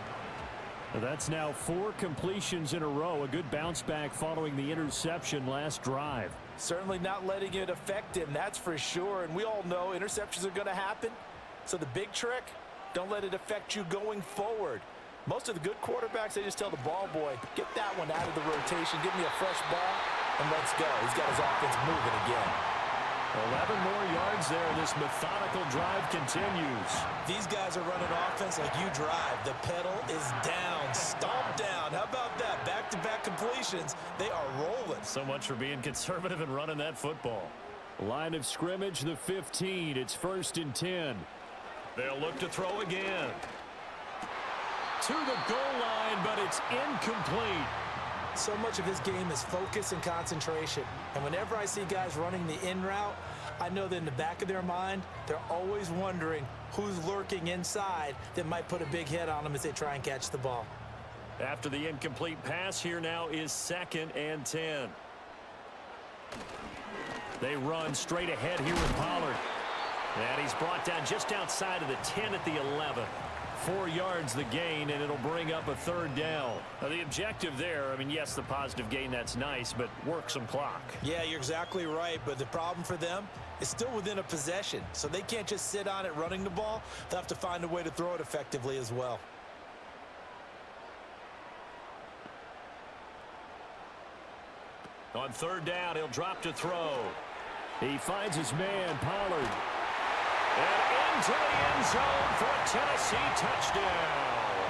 That's now 4 completions in a row. A good bounce back following the interception last drive. Certainly not letting it affect him, that's for sure. And we all know interceptions are going to happen. So the big trick, don't let it affect you going forward. Most of the good quarterbacks, they just tell the ball boy, get that one out of the rotation, give me a fresh ball, and let's go. He's got his offense moving again. 11 more yards there. This methodical drive continues. These guys are running offense like you drive. The pedal is down, stomp down. How about that? Back-to-back completions. They are rolling. So much for being conservative and running that football. Line of scrimmage, the 15. It's 1st and 10. They'll look to throw again. To the goal line, but it's incomplete. So much of this game is focus and concentration. And whenever I see guys running the in route, I know that in the back of their mind, they're always wondering who's lurking inside that might put a big hit on them as they try and catch the ball. After the incomplete pass, here now is 2nd and 10. They run straight ahead here with Pollard. And he's brought down just outside of the 10 at the 11. 4 yards the gain, and it'll bring up a 3rd down. Now, the objective there, I mean, yes, the positive gain, that's nice, but work some clock. Yeah, you're exactly right, but the problem for them is still within a possession, so they can't just sit on it running the ball. They'll have to find a way to throw it effectively as well. On 3rd down, he'll drop to throw. He finds his man, Pollard. And into the end zone for a Tennessee touchdown.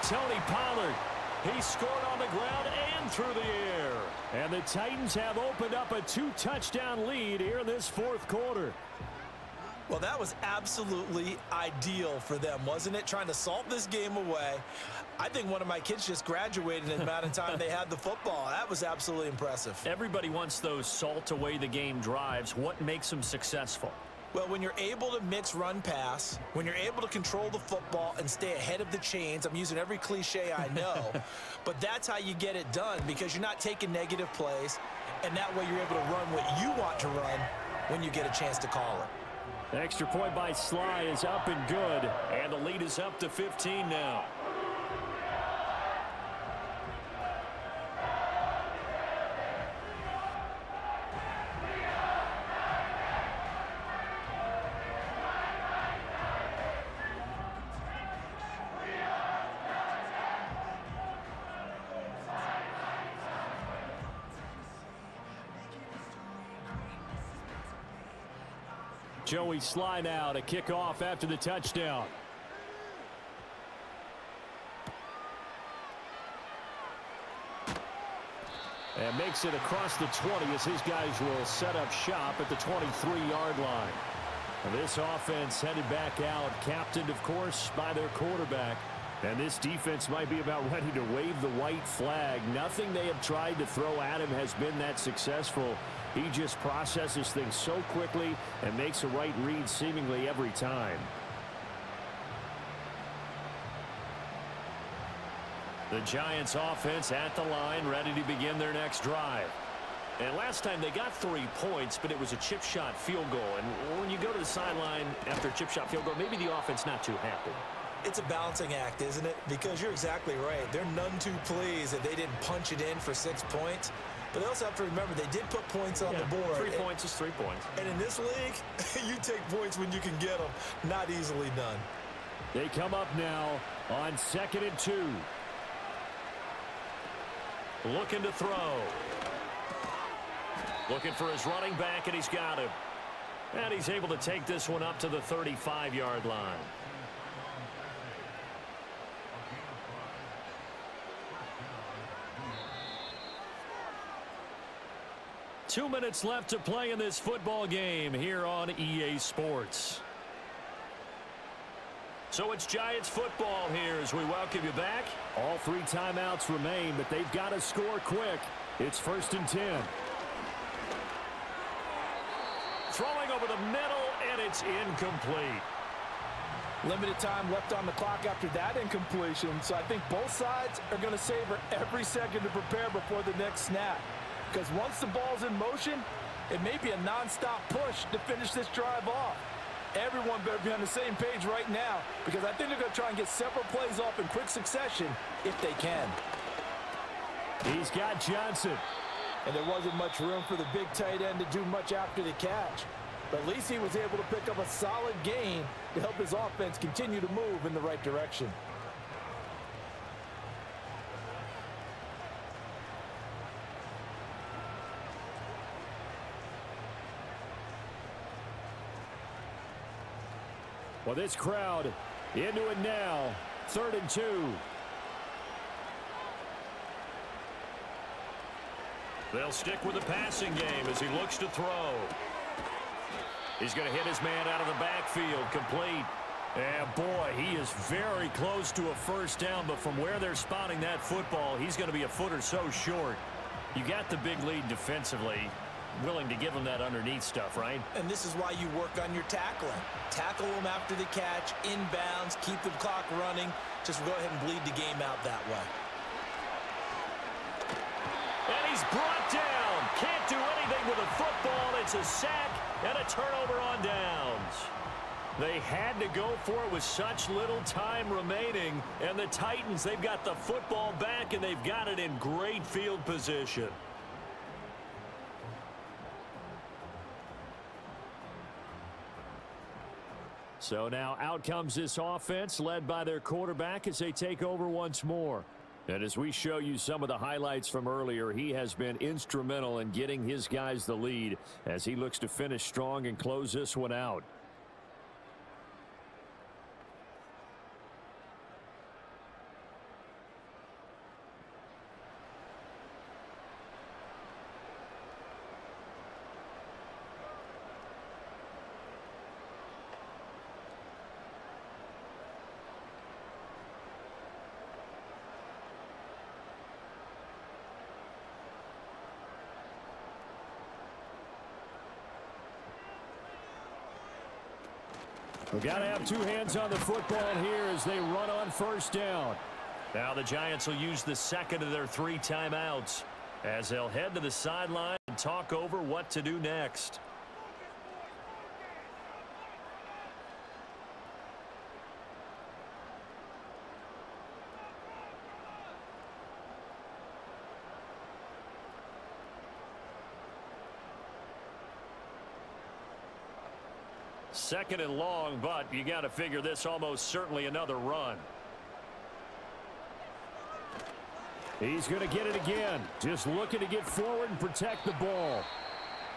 Tony Pollard, he scored on the ground and through the air. And the Titans have opened up a 2-touchdown lead here in this 4th quarter. Well, that was absolutely ideal for them, wasn't it? Trying to salt this game away. I think one of my kids just graduated in the amount of time they had the football. That was absolutely impressive. Everybody wants those salt away the game drives. What makes them successful? Well, when you're able to mix run-pass, when you're able to control the football and stay ahead of the chains, I'm using every cliche I know, but that's how you get it done because you're not taking negative plays, and that way you're able to run what you want to run when you get a chance to call it. Extra point by Sly is up and good. And the lead is up to 15 now. Joey Sly now to kick off after the touchdown. And makes it across the 20 as his guys will set up shop at the 23-yard line. And this offense headed back out, captained, of course, by their quarterback. And this defense might be about ready to wave the white flag. Nothing they have tried to throw at him has been that successful. He just processes things so quickly and makes a right read seemingly every time. The Giants offense at the line, ready to begin their next drive. And last time they got 3 points, but it was a chip shot field goal. And when you go to the sideline after a chip shot field goal, maybe the offense not too happy. It's a balancing act, isn't it? Because you're exactly right. They're none too pleased that they didn't punch it in for 6 points. But they also have to remember they did put points on the board. 3 points is 3 points. And in this league, you take points when you can get them. Not easily done. They come up now on 2nd and 2. Looking to throw. Looking for his running back, and he's got him. And he's able to take this one up to the 35-yard line. Two minutes left to play in this football game here on EA Sports. So it's Giants football here as we welcome you back. All 3 timeouts remain, but they've got to score quick. It's 1st and 10. Throwing over the middle, and it's incomplete. Limited time left on the clock after that incompletion, so I think both sides are going to savor every second to prepare before the next snap. Because once the ball's in motion, It may be a nonstop push to finish this drive off. Everyone better be on the same page right now because I think they're going to try and get several plays off in quick succession if they can. He's got Johnson. And there wasn't much room for the big tight end to do much after the catch. But at least he was able to pick up a solid gain to help his offense continue to move in the right direction. Well, this crowd into it now. 3rd and 2. They'll stick with the passing game as he looks to throw. He's going to hit his man out of the backfield, complete. And boy, he is very close to a first down, but from where they're spotting that football, he's going to be a foot or so short. You got the big lead defensively. Willing to give him that underneath stuff, right? And this is why you work on your tackling. Tackle them after the catch, inbounds, keep the clock running. Just go ahead and bleed the game out that way. And he's brought down. Can't do anything with a football. It's a sack and a turnover on downs. They had to go for it with such little time remaining. And the Titans, they've got the football back, and they've got it in great field position. So now out comes this offense led by their quarterback as they take over once more. And as we show you some of the highlights from earlier, he has been instrumental in getting his guys the lead as he looks to finish strong and close this one out. We've got to have two hands on the football here as they run on first down. Now the Giants will use the second of their 3 timeouts as they'll head to the sideline and talk over what to do next. Second and long, but you got to figure this almost certainly another run. He's going to get it again. Just looking to get forward and protect the ball.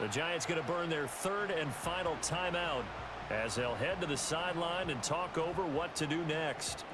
The Giants going to burn their 3rd and final timeout as they'll head to the sideline and talk over what to do next.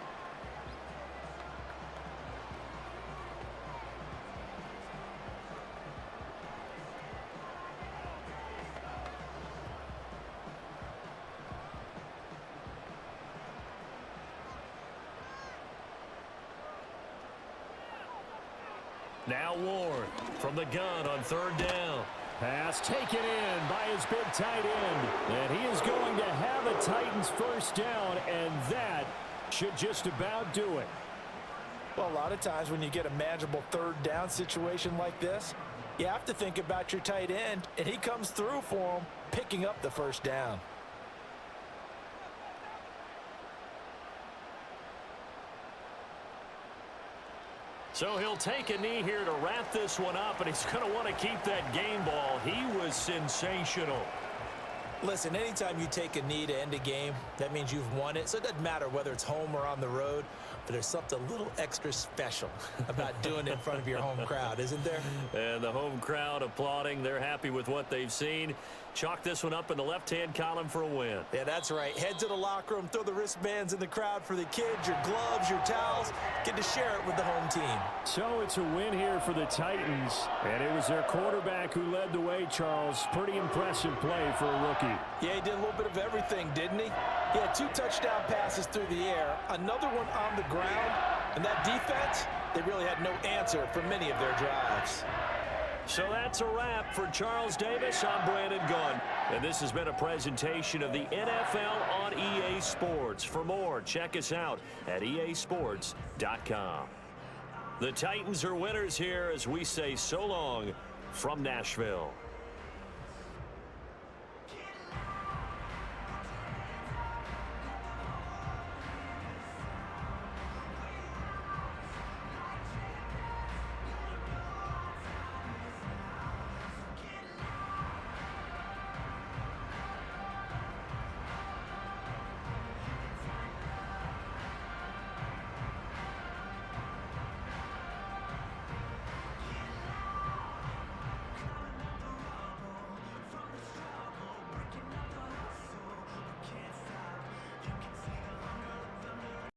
Now Ward from the gun on 3rd down. Pass taken in by his big tight end. And he is going to have a Titans first down, and that should just about do it. Well, a lot of times when you get a manageable 3rd down situation like this, you have to think about your tight end, and he comes through for him, picking up the first down. So he'll take a knee here to wrap this one up, and he's going to want to keep that game ball. He was sensational. Listen, anytime you take a knee to end a game, that means you've won it. So it doesn't matter whether it's home or on the road, but there's something a little extra special about doing it in front of your home crowd, isn't there? And the home crowd applauding. They're happy with what they've seen. Chalk this one up in the left-hand column for a win. Yeah, that's right. Head to the locker room, throw the wristbands in the crowd for the kids, your gloves, your towels. Get to share it with the home team. So it's a win here for the Titans. And it was their quarterback who led the way, Charles. Pretty impressive play for a rookie. Yeah, he did a little bit of everything, didn't he? He had 2 touchdown passes through the air, another one on the ground, and that defense, they really had no answer for many of their drives. So that's a wrap for Charles Davis. I'm Brandon Gunn. And this has been a presentation of the NFL on EA Sports. For more, check us out at easports.com. The Titans are winners here as we say so long from Nashville.